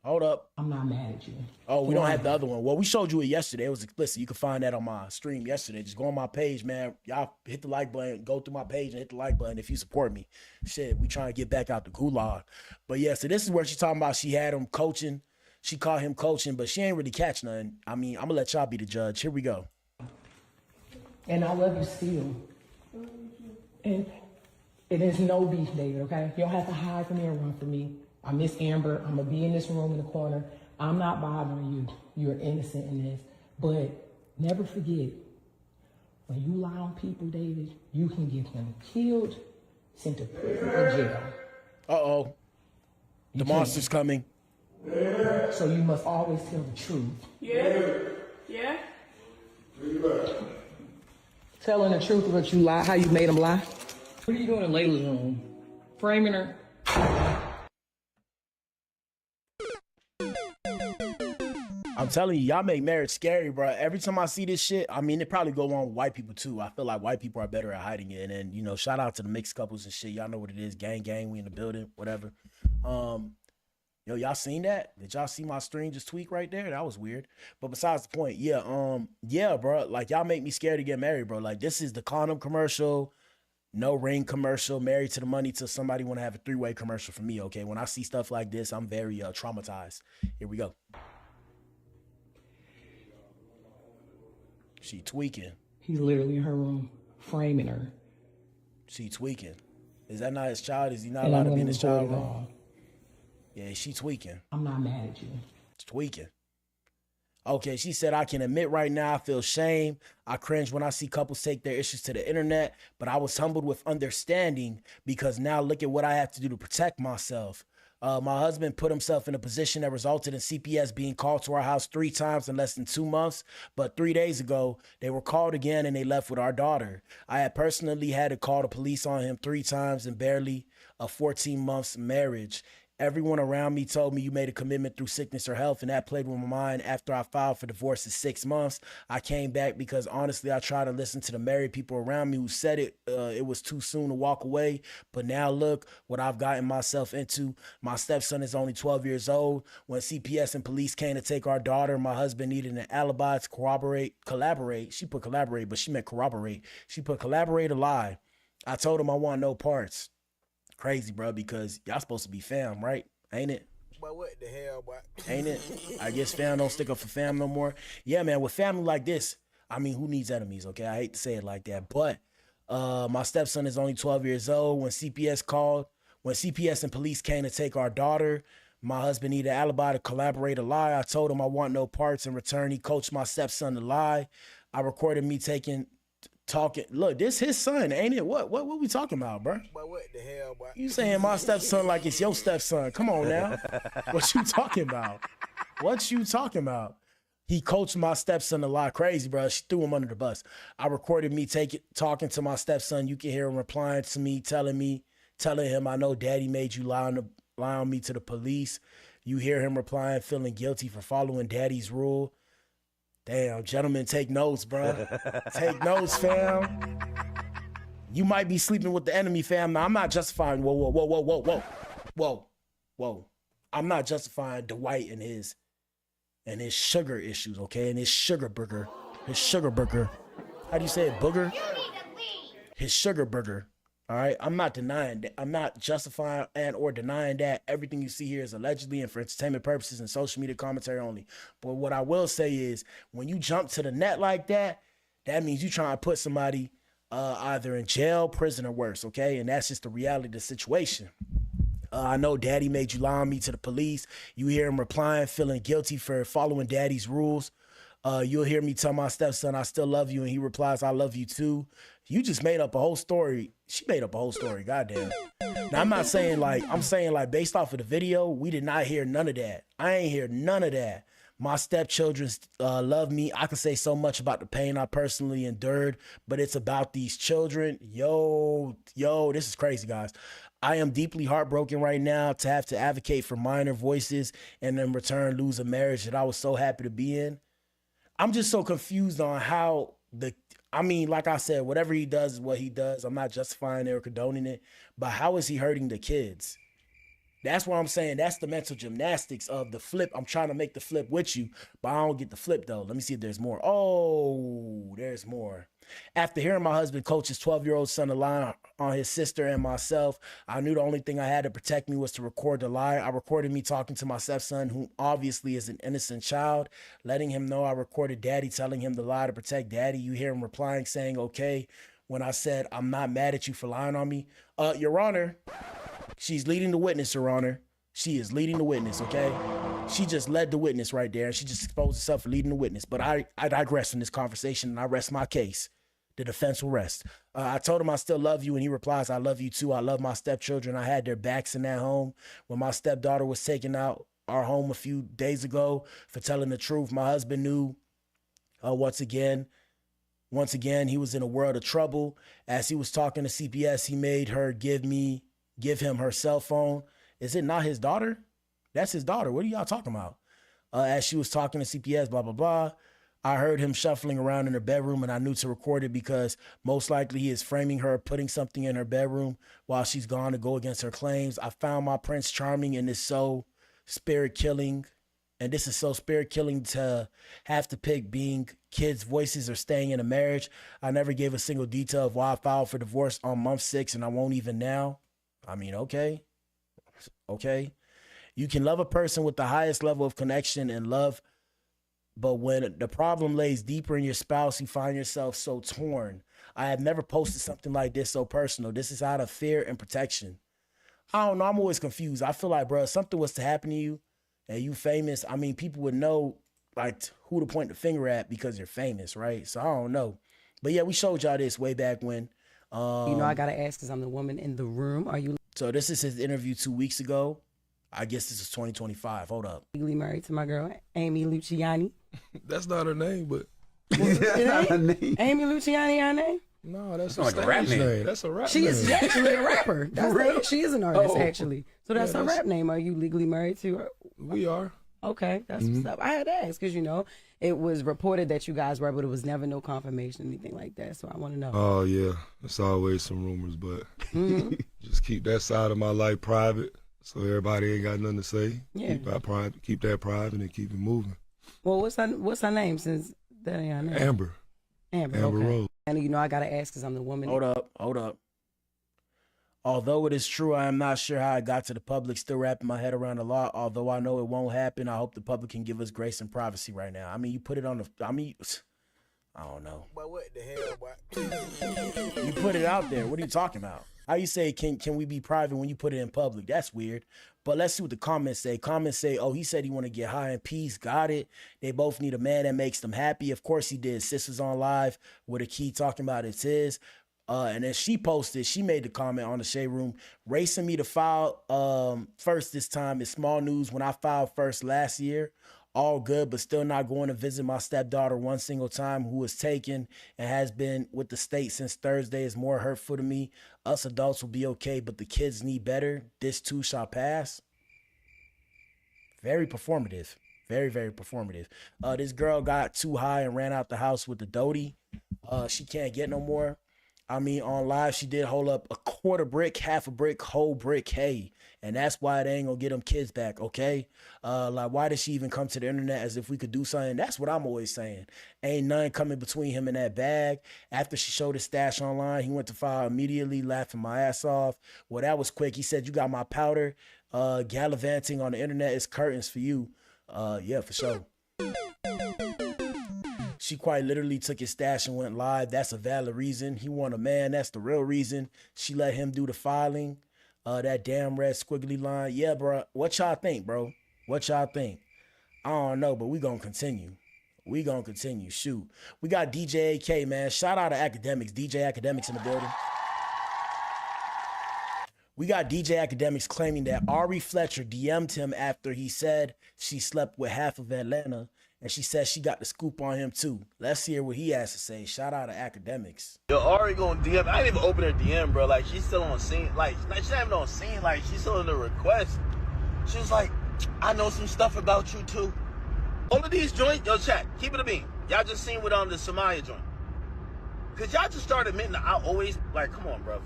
Hold up. I'm not mad at you. Oh, we don't have the other one. Well, we showed you it yesterday. It was explicit. You can find that on my stream yesterday. Just go on my page, man. Y'all hit the like button. Go through my page and hit the like button if you support me. Shit, we trying to get back out the gulag. But yeah, so this is where she's talking about she had him coaching. She caught him coaching, but she ain't really catch nothing. I mean, I'm going to let y'all be the judge. Here we go. And I love you still. And it is no beef, David, okay? You don't have to hide from me or run from me. I miss Amber. I'm going to be in this room in the corner. I'm not bothering you. You're innocent in this. But never forget, when you lie on people, David, you can get them killed, sent to prison or jail. Uh-oh. The monster's coming. So you must always tell the truth. Yeah. Telling the truth, but you lie. How you made him lie? What are you doing in Layla's room? Framing her? I'm telling you, y'all make marriage scary, bro. Every time I see this shit, I mean, it probably go on with white people too. I feel like white people are better at hiding it. And then, you know, shout out to the mixed couples and shit. Y'all know what it is. Gang, we in the building, whatever. Yo, y'all seen that? Did y'all see my stream just tweak right there? That was weird. But besides the point, yeah, bro. Like, y'all make me scared to get married, bro. Like, this is the condom commercial, no ring commercial, married to the money till somebody want to have a three-way commercial for me, okay? When I see stuff like this, I'm very traumatized. Here we go. She tweaking. He's literally in her room, framing her. She tweaking. Is that not his child? Is he not allowed to be in his child room? Yeah, she tweaking. I'm not mad at you. It's tweaking. Okay, she said, I can admit right now I feel shame. I cringe when I see couples take their issues to the internet, but I was humbled with understanding because now look at what I have to do to protect myself. My husband put himself in a position that resulted in CPS being called to our house 3 times in less than 2 months. But 3 days ago, they were called again and they left with our daughter. I had personally had to call the police on him 3 times in barely a 14 months marriage. Everyone around me told me you made a commitment through sickness or health, and that played with my mind. After I filed for divorce in 6 months, I came back because honestly, I tried to listen to the married people around me who said it was too soon to walk away. But now look what I've gotten myself into. My stepson is only 12 years old. When CPS and police came to take our daughter, my husband needed an alibi to collaborate. She put collaborate, but she meant corroborate. She put collaborate a lie. I told him I want no parts. Crazy, bro, because y'all supposed to be fam, right? Ain't it? But what the hell, boy? Ain't it? I guess fam don't stick up for fam no more. Yeah, man, with family like this, I mean, who needs enemies, okay? I hate to say it like that, but my stepson is only 12 years old. When CPS and police came to take our daughter, my husband needed an alibi to collaborate a lie. I told him I want no parts. In return, he coached my stepson to lie. I recorded me talking. Look, this his son, ain't it? What we talking about, bro? But what the hell, boy? You saying my stepson like it's your stepson? Come on now. What you talking about? What you talking about? He coached my stepson a lot. Crazy, bro. She threw him under the bus. I recorded me talking to my stepson. You can hear him replying to me, telling him, I know daddy made you lie on me to the police. You hear him replying, feeling guilty for following daddy's rule. Damn, gentlemen, take notes, bro. Take notes, fam. You might be sleeping with the enemy, fam. Now, I'm not justifying, whoa. I'm not justifying Dwight and his sugar issues, okay? And his sugar burger. How do you say it, booger? His sugar burger. All right, I'm not denying that. I'm not justifying or denying that. Everything you see here is allegedly and for entertainment purposes and social media commentary only. But what I will say is, when you jump to the net like that, that means you trying to put somebody either in jail, prison, or worse, okay? And that's just the reality of the situation. I know daddy made you lie on me to the police. You hear him replying, feeling guilty for following daddy's rules. You'll hear me tell my stepson, I still love you, and he replies, I love you too. You just made up a whole story. She made up a whole story, goddamn. Now, I'm saying like based off of the video, we did not hear none of that. I ain't hear none of that. My stepchildren love me. I can say so much about the pain I personally endured, but it's about these children. Yo, this is crazy, guys. I am deeply heartbroken right now to have to advocate for minor voices and in return lose a marriage that I was so happy to be in. I'm just so confused on how like I said, whatever he does is what he does. I'm not justifying it or condoning it, but how is he hurting the kids? That's what I'm saying. That's the mental gymnastics of the flip. I'm trying to make the flip with you, but I don't get the flip though. Let me see if there's more. Oh, there's more. After hearing my husband coach his 12-year-old son to lie on his sister and myself, I knew the only thing I had to protect me was to record the lie. I recorded me talking to my stepson, who obviously is an innocent child, letting him know I recorded daddy telling him the lie to protect daddy. You hear him replying, saying, okay, when I said, I'm not mad at you for lying on me. Your Honor, she's leading the witness, Your Honor. She is leading the witness, okay? She just led the witness right there. She just exposed herself for leading the witness. But I digress from this conversation and I rest my case. The defense will rest. I told him I still love you, and he replies, I love you too. I love my stepchildren. I had their backs in that home. When my stepdaughter was taken out our home a few days ago for telling the truth, my husband knew, once again, Once again, he was in a world of trouble. As he was talking to CPS, he made her give him her cell phone. Is it not his daughter? That's his daughter. What are y'all talking about? As she was talking to CPS, blah, blah, blah. I heard him shuffling around in her bedroom, and I knew to record it because most likely he is framing her, putting something in her bedroom while she's gone to go against her claims. I found my Prince charming, and it's so spirit killing. And this is so spirit killing to have to pick being kids' voices or staying in a marriage. I never gave a single detail of why I filed for divorce on month 6, and I won't even now. I mean, okay. You can love a person with the highest level of connection and love, but when the problem lays deeper in your spouse, you find yourself so torn. I have never posted something like this so personal. This is out of fear and protection. I don't know. I'm always confused. I feel like, bro, if something was to happen to you and you famous, I mean, people would know like who to point the finger at because you're famous, right? So I don't know. But yeah, we showed y'all this way back when. I got to ask because I'm the woman in the room. Are you? So this is his interview 2 weeks ago. I guess this is 2025. Hold up. Legally married to my girl, Amy Luciani. That's not her name, but. It ain't? Amy Luciani, her name? No, that's like a rap name. That's a rap she name. She is actually a rapper. She is an artist, actually. So that's Yeah, her rap name. Are you legally married to her? We are. Okay, that's what's up. I had to ask because, it was reported that you guys were, but it was never no confirmation, anything like that. So I want to know. Oh, yeah. It's always some rumors, but just keep that side of my life private so everybody ain't got nothing to say. Yeah. Keep that private and keep it moving. Well, what's her name since that ain't her name? Amber. Amber okay. Rose. And, I got to ask because I'm the woman. Hold up. Although it is true, I am not sure how I got to the public, still wrapping my head around a lot. Although I know it won't happen, I hope the public can give us grace and privacy right now. I mean, you put it on I don't know. But what the hell, boy? You put it out there. What are you talking about? How you say, can we be private when you put it in public? That's weird. But let's see what the comments say. Comments say, oh, he said he want to get high in peace. Got it. They both need a man that makes them happy. Of course he did. Sis was on live with a key talking about it's his. And then she made the comment on the Shade Room, racing me to file first this time. It's small news when I filed first last year. All good, but still not going to visit my stepdaughter one single time, who was taken and has been with the state since Thursday, is more hurtful to me. Us adults will be okay, but the kids need better. This too shall pass. Very performative. Very, very performative. This girl got too high and ran out the house with the Doty. She can't get no more. I mean, on live, she did hold up a quarter brick, half a brick, whole brick, hey. And that's why they ain't gonna get them kids back, okay? Like, why did she even come to the internet as if we could do something? That's what I'm always saying. Ain't nothing coming between him and that bag. After she showed his stash online, he went to file immediately, laughing my ass off. Well, that was quick. He said, you got my powder. Gallivanting on the internet is curtains for you. Yeah, for sure. She quite literally took his stash and went live. That's a valid reason. He want a man. That's the real reason. She let him do the filing. That damn red squiggly line. Yeah, bro. What y'all think, bro? What y'all think? I don't know, but we gonna continue. Shoot. We got DJ AK, man. Shout out to Academics. DJ Academics in the building. We got DJ Academics claiming that Ari Fletcher DM'd him after he said she slept with half of Atlanta. And she says she got the scoop on him too. Let's hear what he has to say. Shout out to Academics. Yo, Ari gonna DM. I didn't even open her DM, bro. Like, she's still on scene. Like she's not even on scene. Like, she's still in the request. She was like, I know some stuff about you too. All of these joints, yo, chat, keep it a bean. Y'all just seen with the Samaya joint. Cause y'all just started admitting that I always, like, come on, bruv.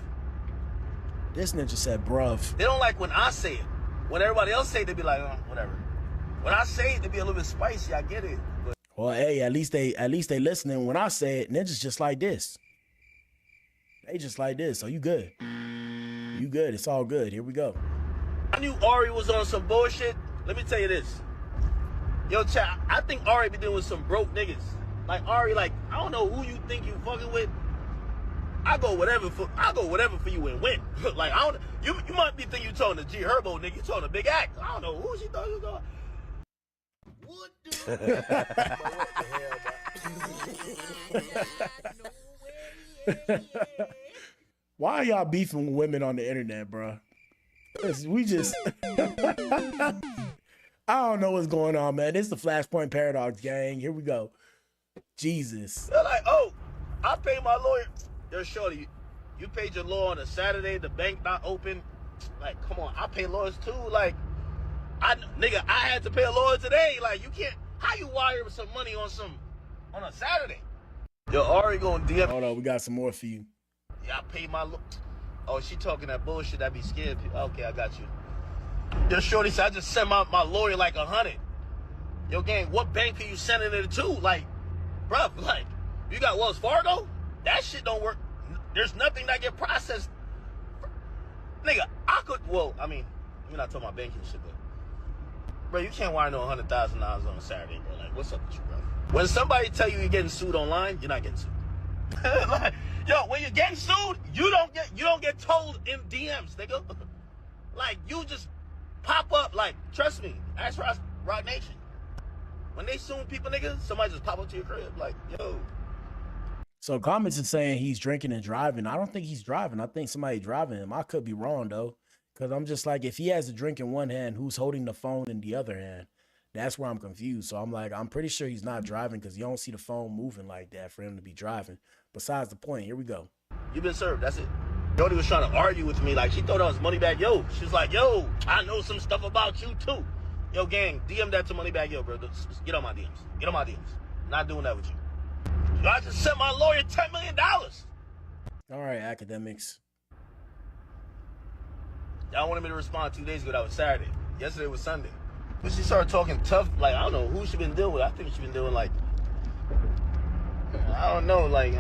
This ninja said, bruv. They don't like when I say it. When everybody else say it, they be like, whatever. When I say it, they be a little bit spicy. I get it. But well, hey, at least they listening. When I say it, ninjas just like this. They just like this. So you good. You good. It's all good. Here we go. I knew Ari was on some bullshit. Let me tell you this. Yo, chat, I think Ari be dealing with some broke niggas. Like, Ari, like, I don't know who you think you fucking with. I go whatever for you and win. Like, I don't. You might be thinking you talking to G Herbo, nigga. You talking to Big Act. I don't know who she thought you was talking. What the Why are y'all beefing with women on the internet, bro? We just I don't know what's going on, man. This is the Flashpoint Paradox gang. Here we go. Jesus. They're like, oh, I pay my lawyer. Yo, shorty, you paid your lawyer on a Saturday, the bank not open. Like, come on, I pay lawyers too. Like, I had to pay a lawyer today. Like, you can't, how you wire some money on a Saturday? Yo, Ari gonna DM. Hold on, we got some more for you. Yeah, I pay my oh, she talking that bullshit. I be scared. Okay, I got you. Yo, shorty said I just sent my lawyer like 100. Yo, gang, what bank are you sending it to? Like, bruh, like, you got Wells Fargo? That shit don't work. There's nothing that get processed. Nigga, I mean, you're not talking about banking shit, but, bro, you can't wire no $100,000 on a Saturday, bro. Like, what's up with you, bro? When somebody tell you you're getting sued online, you're not getting sued. Like, yo, when you're getting sued, you don't get told in DMs, nigga. Like, you just pop up. Like, trust me, ask Rock Nation. When they suing people, nigga, somebody just pop up to your crib, like, yo. So comments are saying he's drinking and driving. I don't think he's driving. I think somebody driving him. I could be wrong though, because I'm just like, if he has a drink in one hand, who's holding the phone in the other hand? That's where I'm confused. So I'm like, I'm pretty sure he's not driving because you don't see the phone moving like that for him to be driving. Besides the point, here we go. You've been served. That's it. Jody was trying to argue with me. Like, she thought I was Moneybag Yo. She's like, yo, I know some stuff about you too. Yo, gang, DM that to Moneybag Yo, bro. Get on my DMs. Get on my DMs. Not doing that with you. Yo, I just sent my lawyer $10 million. All right, academics. Y'all wanted me to respond 2 days ago. That was Saturday. Yesterday was Sunday. But she started talking tough. Like, I don't know who she been dealing with. I think she been doing like, I don't know. You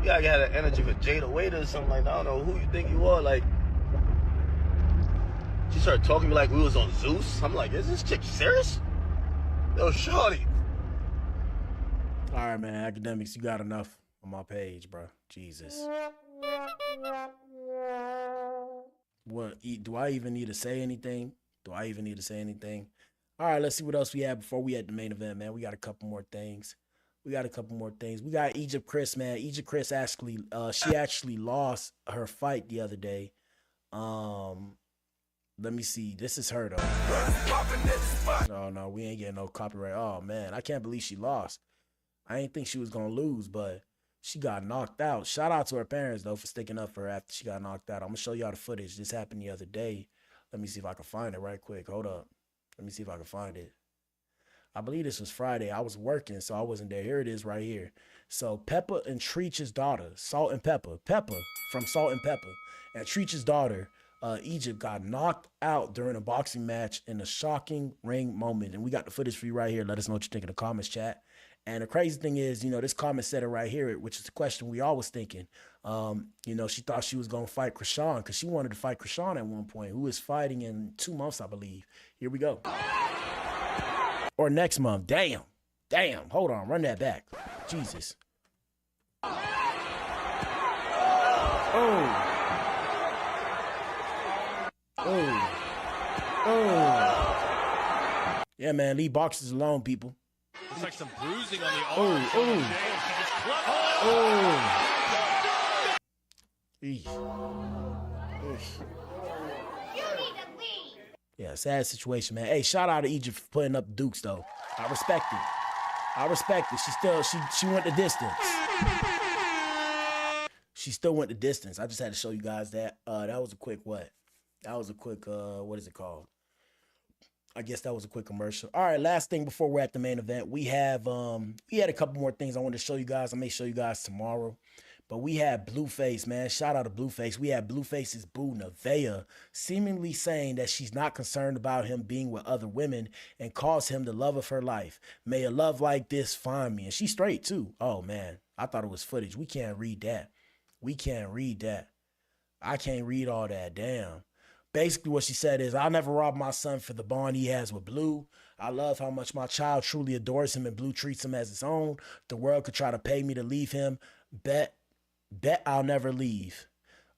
gotta have that energy for Jada Waiter or something like that. I don't know who you think you are. Like, she started talking to me like we was on Zeus. I'm like, is this chick serious? Yo, shorty. All right, man. Academics, you got enough on my page, bro. Jesus. What? Do I even need to say anything? All right, let's see what else we have before we at the main event, man. We got a couple more things. We got Egypt Chris, man. Egypt Chris actually, she actually lost her fight the other day. Let me see. This is her, though. No, we ain't getting no copyright. Oh, man. I can't believe she lost. I didn't think she was going to lose, but she got knocked out. Shout out to her parents, though, for sticking up for her after she got knocked out. I'm going to show y'all the footage. This happened the other day. Let me see if I can find it right quick. Hold up. Let me see if I can find it. I believe this was Friday. I was working, so I wasn't there. Here it is right here. So Peppa and Treach's daughter, Salt and Peppa. Peppa from Salt and Peppa. And Treach's daughter, Egypt, got knocked out during a boxing match in a shocking ring moment. And we got the footage for you right here. Let us know what you think in the comments, chat. And the crazy thing is, this comment said it right here, which is the question we all was thinking. She thought she was going to fight Krishan because she wanted to fight Krishan at one point, who is fighting in 2 months, I believe. Here we go. Or next month. Damn. Hold on. Run that back. Jesus. Oh. Yeah, man. Leave boxes alone, people. Looks like some bruising on the arm. Yeah, sad situation, man. Hey, shout out to Egypt for putting up Dukes, though. I respect it. She went the distance. She still went the distance. I just had to show you guys that. That was a quick what? That was a quick, what is it called? I guess that was a quick commercial. All right, last thing before we're at the main event. We had a couple more things I wanted to show you guys. I may show you guys tomorrow. But we had Blueface, man. Shout out to Blueface. We had Blueface's boo, Nevaeh, seemingly saying that she's not concerned about him being with other women and calls him the love of her life. May a love like this find me. And she's straight, too. Oh, man. I thought it was footage. We can't read that. I can't read all that. Damn. Basically, what she said is, I'll never rob my son for the bond he has with Blue. I love how much my child truly adores him and Blue treats him as his own. The world could try to pay me to leave him. Bet I'll never leave.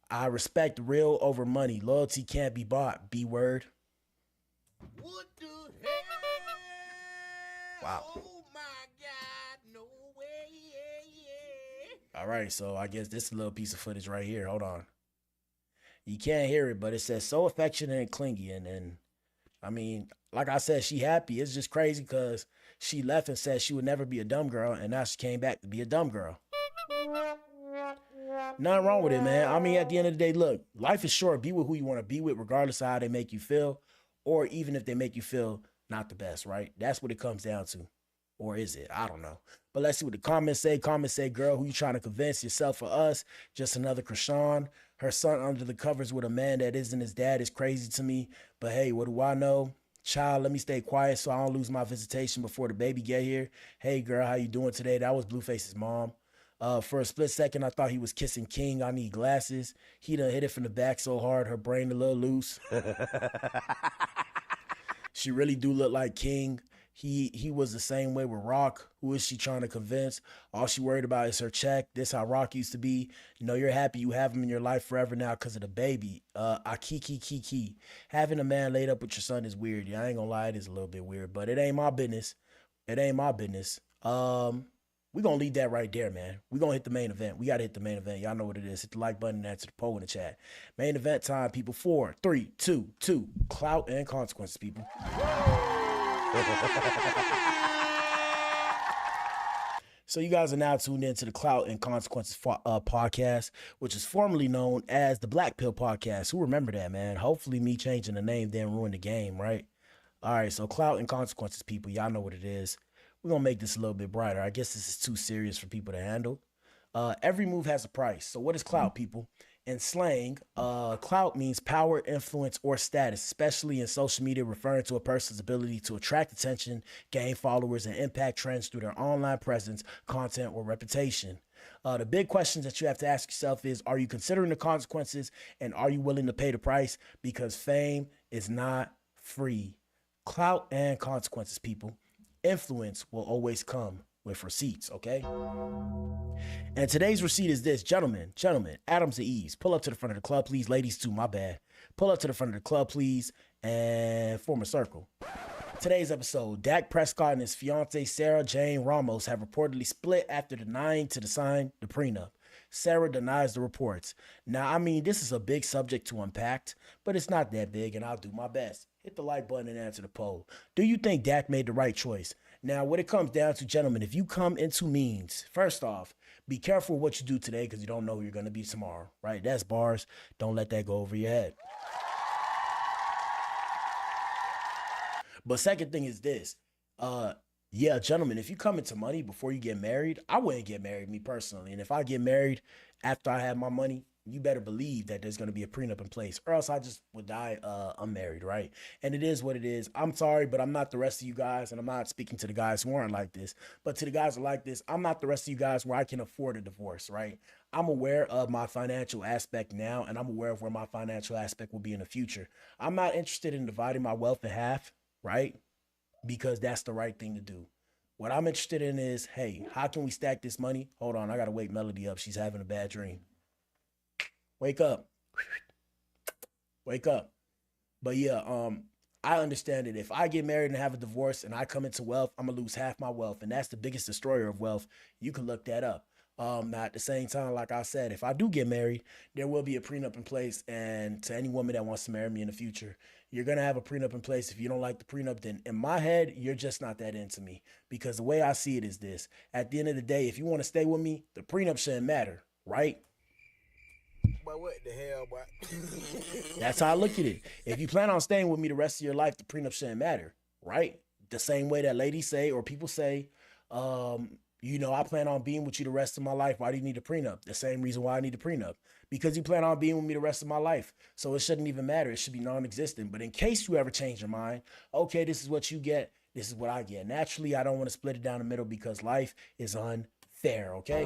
I respect real over money. Loyalty can't be bought. B word. What the hell? Wow. Oh my God, no way. All right, so I guess this is a little piece of footage right here. Hold on. You can't hear it, but it says so affectionate and clingy. And I mean, like I said, she happy. It's just crazy because she left and said she would never be a dumb girl, and now she came back to be a dumb girl. Nothing wrong with it, man. I mean, at the end of the day, look, life is short. Be with who you want to be with, regardless of how they make you feel, or even if they make you feel not the best, right? That's what it comes down to. Or is it? I don't know. But let's see what the comments say. Comments say, girl, who you trying to convince, yourself or us? Just another Krishan. Her son under the covers with a man that isn't his dad is crazy to me. But hey, what do I know? Child, let me stay quiet so I don't lose my visitation before the baby get here. Hey, girl, how you doing today? That was Blueface's mom. For a split second, I thought he was kissing King. I need glasses. He done hit it from the back so hard, her brain a little loose. She really do look like King. He was the same way with Rock. Who is she trying to convince? All she worried about is her check. This how Rock used to be. You know, you're happy you have him in your life forever now because of the baby. Kiki. Having a man laid up with your son is weird. Yeah, I ain't gonna lie, it is a little bit weird, but it ain't my business. It ain't my business. We're going to leave that right there, man. We're going to hit the main event. We got to hit the main event. Y'all know what it is. Hit the like button and answer the poll in the chat. Main event time, people. 4, 3, 2, 2. Clout and consequences, people. So you guys are now tuned into the Clout and Consequences podcast, which is formerly known as the Black Pill podcast. Who remember that, man? Hopefully me changing the name didn't ruin the game, right? All right, so Clout and Consequences, people. Y'all know what it is. We're going to make this a little bit brighter. I guess this is too serious for people to handle. Every move has a price. So what is clout, people? In slang, clout means power, influence, or status, especially in social media, referring to a person's ability to attract attention, gain followers, and impact trends through their online presence, content, or reputation. The big questions that you have to ask yourself is, are you considering the consequences, and are you willing to pay the price? Because fame is not free. Clout and consequences, people. Influence will always come with receipts, okay? And today's receipt is this. Gentlemen, Adams and Eves, pull up to the front of the club, please. Ladies, too, my bad. Pull up to the front of the club, please, and form a circle. Today's episode, Dak Prescott and his fiancée, Sarah Jane Ramos, have reportedly split after denying to sign the prenup. Sarah denies the reports. Now, I mean, this is a big subject to unpack, but it's not that big, and I'll do my best. Hit the like button and answer the poll. Do you think Dak made the right choice? Now, what it comes down to, gentlemen, if you come into means, first off, be careful what you do today because you don't know who you're going to be tomorrow, right? That's bars. Don't let that go over your head. But second thing is this. Yeah, gentlemen, if you come into money before you get married, I wouldn't get married, me personally. And if I get married after I have my money, you better believe that there's going to be a prenup in place, or else I just would die unmarried, right? And it is what it is. I'm sorry, but I'm not the rest of you guys, and I'm not speaking to the guys who aren't like this. But to the guys who are like this, I'm not the rest of you guys where I can afford a divorce, right? I'm aware of my financial aspect now, and I'm aware of where my financial aspect will be in the future. I'm not interested in dividing my wealth in half, right? Because that's the right thing to do. What I'm interested in is, hey, how can we stack this money? Hold on, I got to wake Melody up. She's having a bad dream. Wake up. Wake up. But yeah, I understand that if I get married and have a divorce and I come into wealth, I'm going to lose half my wealth. And that's the biggest destroyer of wealth. You can look that up. Now, at the same time, like I said, if I do get married, there will be a prenup in place. And to any woman that wants to marry me in the future, you're going to have a prenup in place. If you don't like the prenup, then in my head, you're just not that into me. Because the way I see it is this. At the end of the day, if you want to stay with me, the prenup shouldn't matter, right? But what the hell, boy? That's how I look at it. If you plan on staying with me the rest of your life, the prenup shouldn't matter, right? The same way that ladies say or people say, you know, I plan on being with you the rest of my life. Why do you need a prenup? The same reason why I need a prenup. Because you plan on being with me the rest of my life. So it shouldn't even matter. It should be non-existent. But in case you ever change your mind, okay, this is what you get. This is what I get. Naturally, I don't want to split it down the middle because life is unfair, okay?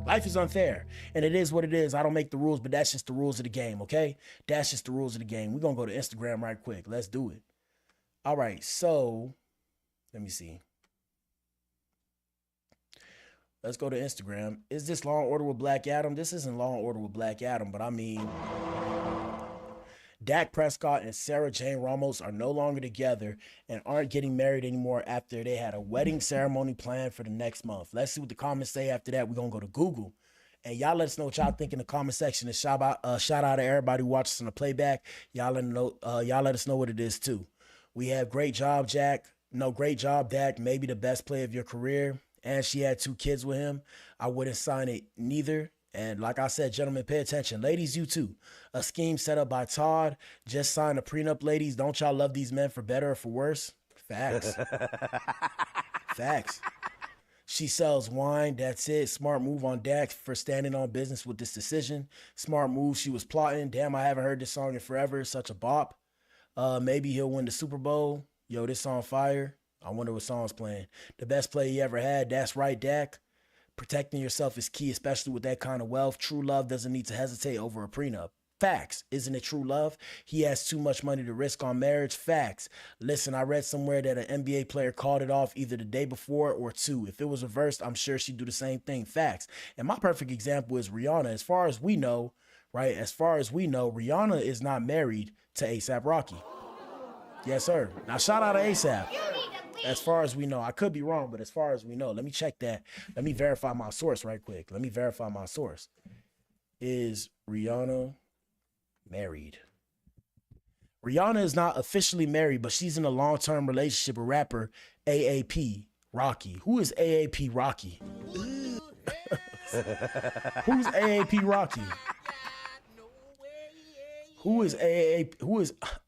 Life is unfair. And it is what it is. I don't make the rules, but that's just the rules of the game, okay? That's just the rules of the game. We're going to go to Instagram right quick. Let's do it. All right, so let me see. Let's go to Instagram. Is this Law & Order with Black Adam? This isn't Law & Order with Black Adam, but I mean, Dak Prescott and Sarah Jane Ramos are no longer together and aren't getting married anymore after they had a wedding ceremony planned for the next month. Let's see what the comments say after that. We're going to go to Google. And y'all let us know what y'all think in the comment section. And shout out to everybody who watches on the playback. Y'all let us know what it is too. We have great job, Jack. No, great job, Dak. Maybe the best play of your career. and she had 2 kids with him, I wouldn't sign it neither. And like I said, gentlemen, pay attention. Ladies, you too. A scheme set up by Todd. Just sign a prenup, ladies. Don't y'all love these men for better or for worse? Facts. Facts. She sells wine. That's it. Smart move on Dak for standing on business with this decision. Smart move. She was plotting. Damn, I haven't heard this song in forever. It's such a bop. Maybe he'll win the Super Bowl. Yo, this song fire. I wonder what song's playing. The best play he ever had. That's right, Dak. Protecting yourself is key, especially with that kind of wealth. True love doesn't need to hesitate over a prenup. Facts. Isn't it true love? He has too much money to risk on marriage. Facts. Listen, I read somewhere that an NBA player called it off either the day before or 2. If it was reversed, I'm sure she'd do the same thing. Facts. And my perfect example is Rihanna. As far as we know, right? As far as we know, Rihanna is not married to A$AP Rocky. Yes, sir. Now, shout out to A$AP. As far as we know, I could be wrong, but as far as we know, let me check that. Let me verify my source right quick. Let me verify my source. Is Rihanna married? Rihanna is not officially married, but she's in a long-term relationship with rapper A$AP Rocky. Who is A$AP Rocky? Who's A$AP Rocky?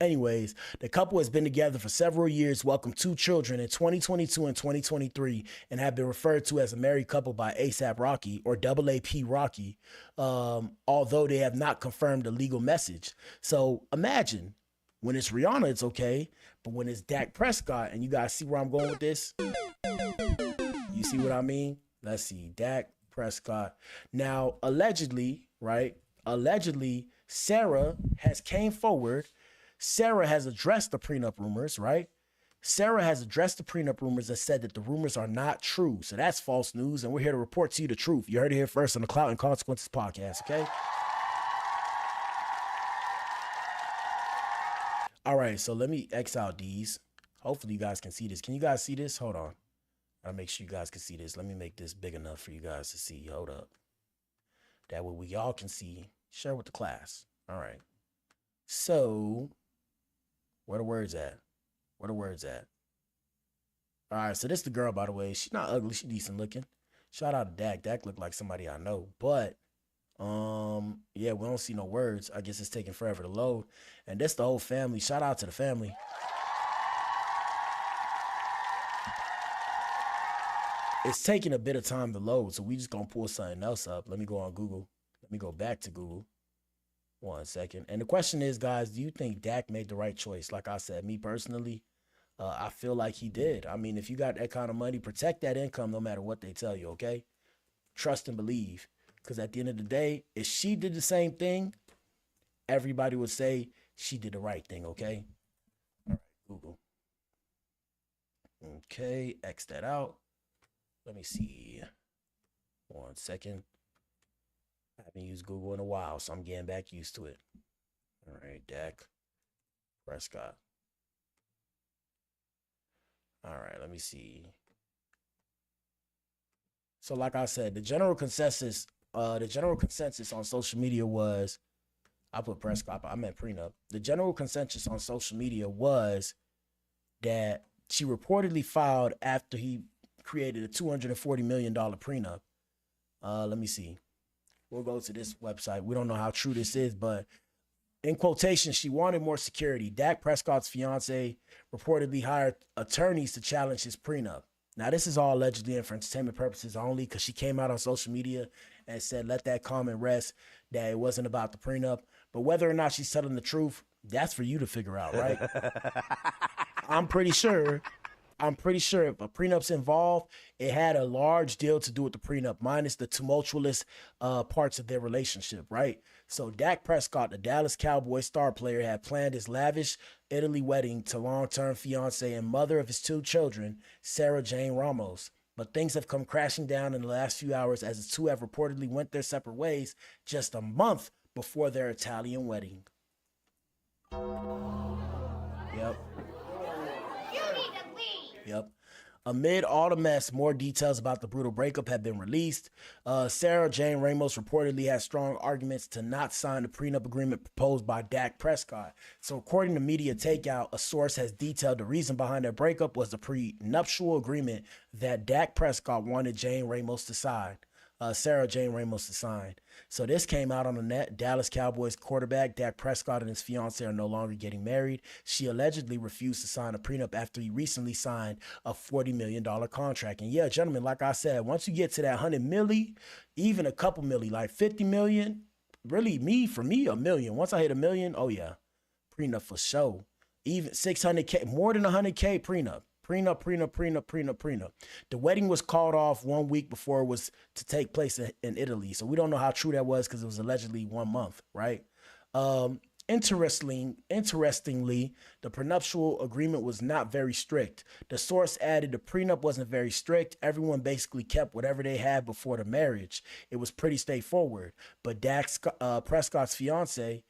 Anyways, the couple has been together for several years, welcomed 2 children in 2022 and 2023, and have been referred to as a married couple by A$AP Rocky or AAP Rocky, although they have not confirmed the legal message. So imagine, when it's Rihanna, it's okay, but when it's Dak Prescott, and you guys see where I'm going with this? You see what I mean? Let's see, Dak Prescott. Now, allegedly, right? Allegedly, Sarah has came forward. Sarah has addressed the prenup rumors, right? Sarah has addressed the prenup rumors and said that the rumors are not true. So that's false news, and we're here to report to you the truth. You heard it here first on the Clout Consequences Podcast, okay? All right, so let me X out these. Hopefully you guys can see this. Can you guys see this? Hold on. I'll make sure you guys can see this. Let me make this big enough for you guys to see. Hold up. That way we all can see. Share with the class. All right. So, where the words at? Where the words at? All right, so this is the girl, by the way. She's not ugly. She's decent looking. Shout out to Dak. Dak looked like somebody I know. But, yeah, we don't see no words. I guess it's taking forever to load. And this the whole family. Shout out to the family. It's taking a bit of time to load, so we just gonna pull something else up. Let me go on Google. Let me go back to Google. 1 second. And the question is, guys, do you think Dak made the right choice? Like I said, me personally, I feel like he did. I mean, if you got that kind of money, protect that income no matter what they tell you, okay? Trust and believe. Because at the end of the day, if she did the same thing, everybody would say she did the right thing, okay? All right, Google. Okay, X that out. Let me see. 1 second. I haven't used Google in a while, so I'm getting back used to it. All right, Dak Prescott. All right, let me see. So like I said, the general consensus on social media was, I put Prescott, but I meant prenup. The general consensus on social media was that she reportedly filed after he created a $240 million prenup. Let me see. We'll go to this website. We don't know how true this is, but in quotation, she wanted more security. Dak Prescott's fiancée reportedly hired attorneys to challenge his prenup. Now, this is all allegedly and for entertainment purposes only, because she came out on social media and said, let that comment rest, that it wasn't about the prenup. But whether or not she's telling the truth, that's for you to figure out, right? I'm pretty sure if a prenup's involved, it had a large deal to do with the prenup, minus the tumultuous parts of their relationship, right? So Dak Prescott, the Dallas Cowboys star player, had planned his lavish Italy wedding to long-term fiancée and mother of his 2 children, Sarah Jane Ramos. But things have come crashing down in the last few hours as the 2 have reportedly went their separate ways just a month before their Italian wedding. Yep. Amid all the mess, more details about the brutal breakup have been released. Sarah Jane Ramos reportedly has strong arguments to not sign the prenup agreement proposed by Dak Prescott. So according to Media Takeout, a source has detailed the reason behind their breakup was the prenuptial agreement that Dak Prescott wanted Jane Ramos to sign. Sarah Jane Ramos to sign. So this came out on the net. Dallas Cowboys quarterback Dak Prescott and his fiancée are no longer getting married. She allegedly refused to sign a prenup after he recently signed a $40 million contract. And yeah, gentlemen, like I said, once you get to that 100 milli, even a couple milli, like 50 million, really for me, $1 million. Once I hit $1 million, oh yeah, prenup for sure. Even 600K, more than 100K prenup. Prenup. The wedding was called off 1 week before it was to take place in Italy. So we don't know how true that was because it was allegedly 1 month, right? Interestingly, the prenuptial agreement was not very strict. The source added the prenup wasn't very strict. Everyone basically kept whatever they had before the marriage. It was pretty straightforward. But Dak Prescott's fiancée,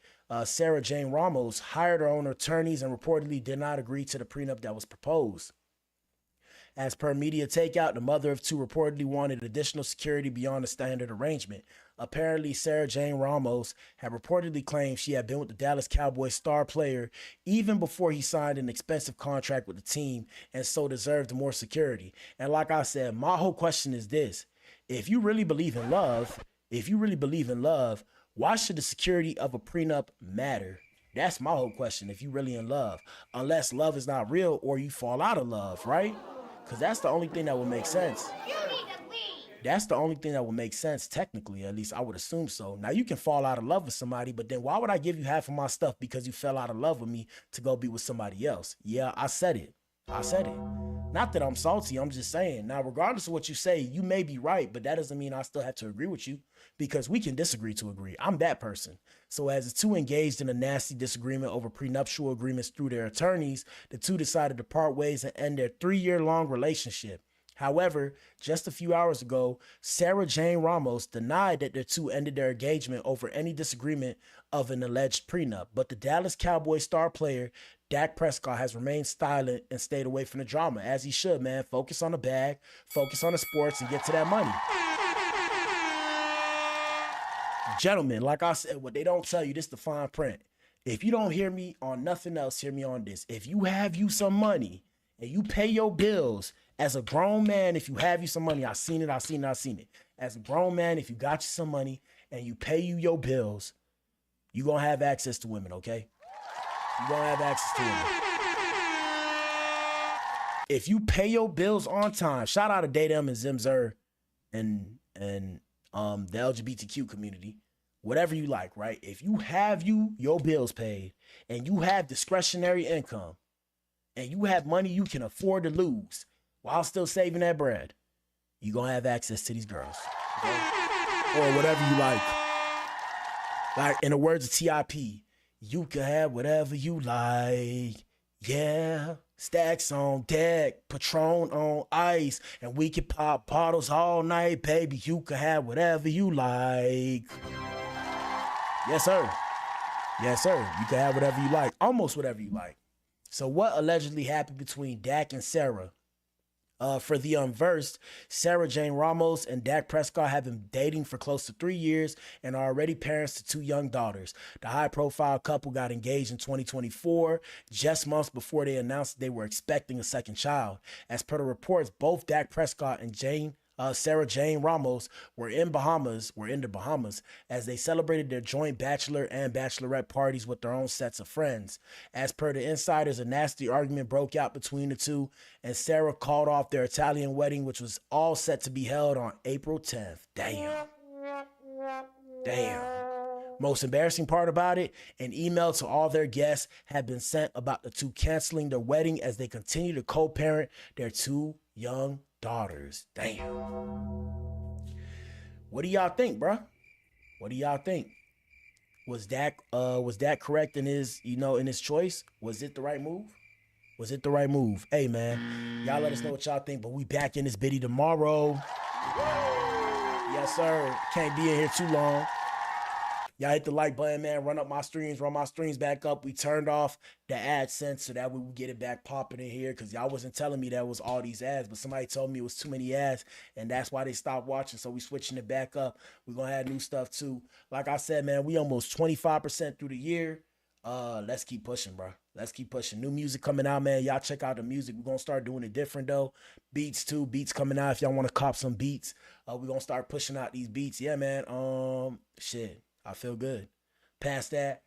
Sarah Jane Ramos, hired her own attorneys and reportedly did not agree to the prenup that was proposed. As per Media Takeout, the mother of two reportedly wanted additional security beyond the standard arrangement. Apparently, Sarah Jane Ramos had reportedly claimed she had been with the Dallas Cowboys star player even before he signed an expensive contract with the team and so deserved more security. And like I said, my whole question is this. If you really believe in love, why should the security of a prenup matter? That's my whole question, if you really in love. Unless love is not real or you fall out of love, right? Because that's the only thing that would make sense. That's the only thing that would make sense, technically, at least I would assume so. Now, you can fall out of love with somebody, but then why would I give you half of my stuff because you fell out of love with me to go be with somebody else? Yeah, I said it. Not that I'm salty, I'm just saying. Now, regardless of what you say, you may be right, but that doesn't mean I still have to agree with you because we can disagree to agree. I'm that person. So as the two engaged in a nasty disagreement over prenuptial agreements through their attorneys, the two decided to part ways and end their 3-year-long relationship. However, just a few hours ago, Sarah Jane Ramos denied that the two ended their engagement over any disagreement of an alleged prenup. But the Dallas Cowboys star player, Dak Prescott, has remained silent and stayed away from the drama, as he should, man. Focus on the bag, focus on the sports, and get to that money. Gentlemen, like I said, what they don't tell you, this is the fine print. If you don't hear me on nothing else, hear me on this. If you have you some money and you pay your bills as a grown man, if you have you some money, I seen it. As a grown man, if you got you some money and you pay you your bills, you gonna have access to women, okay? You gonna have access to women. If you pay your bills on time, shout out to Datum and Zimzer and the LGBTQ community, whatever you like, right? If you have your bills paid and you have discretionary income and you have money you can afford to lose while still saving that bread, you're going to have access to these girls. Okay? Or whatever you like. Like, in the words of TIP, you can have whatever you like. Yeah. Stacks on deck, Patron on ice, and we can pop bottles all night, baby. You can have whatever you like. Yes, sir. Yes, sir. You can have whatever you like. Almost whatever you like. So what allegedly happened between Dak and Sarah? For the unversed, Sarah Jane Ramos and Dak Prescott have been dating for close to 3 years and are already parents to 2 young daughters. The high-profile couple got engaged in 2024, just months before they announced they were expecting a second child. As per the reports, both Dak Prescott and Sarah Jane Ramos were in the Bahamas as they celebrated their joint bachelor and bachelorette parties with their own sets of friends. As per the insiders, a nasty argument broke out between the two, and Sarah called off their Italian wedding, which was all set to be held on April 10th. Damn. Most embarrassing part about it, an email to all their guests had been sent about the two canceling their wedding as they continue to co-parent their 2 young daughters. Damn. What do y'all think, bruh? What do y'all think? Was Dak correct in his choice? Was it the right move? Hey, man, y'all let us know what y'all think, but we back in this bitty tomorrow. Yes, sir. Can't be in here too long. Y'all hit the like button, man. Run my streams back up. We turned off the AdSense so that we would get it back popping in here because y'all wasn't telling me that was all these ads, but somebody told me it was too many ads, and that's why they stopped watching. So we switching it back up. We're going to have new stuff too. Like I said, man, we almost 25% through the year. Let's keep pushing, bro. Let's keep pushing. New music coming out, man. Y'all check out the music. We're going to start doing it different, though. Beats, too. Beats coming out if y'all want to cop some beats. We're going to start pushing out these beats. Yeah, man. Shit. I feel good. Past that,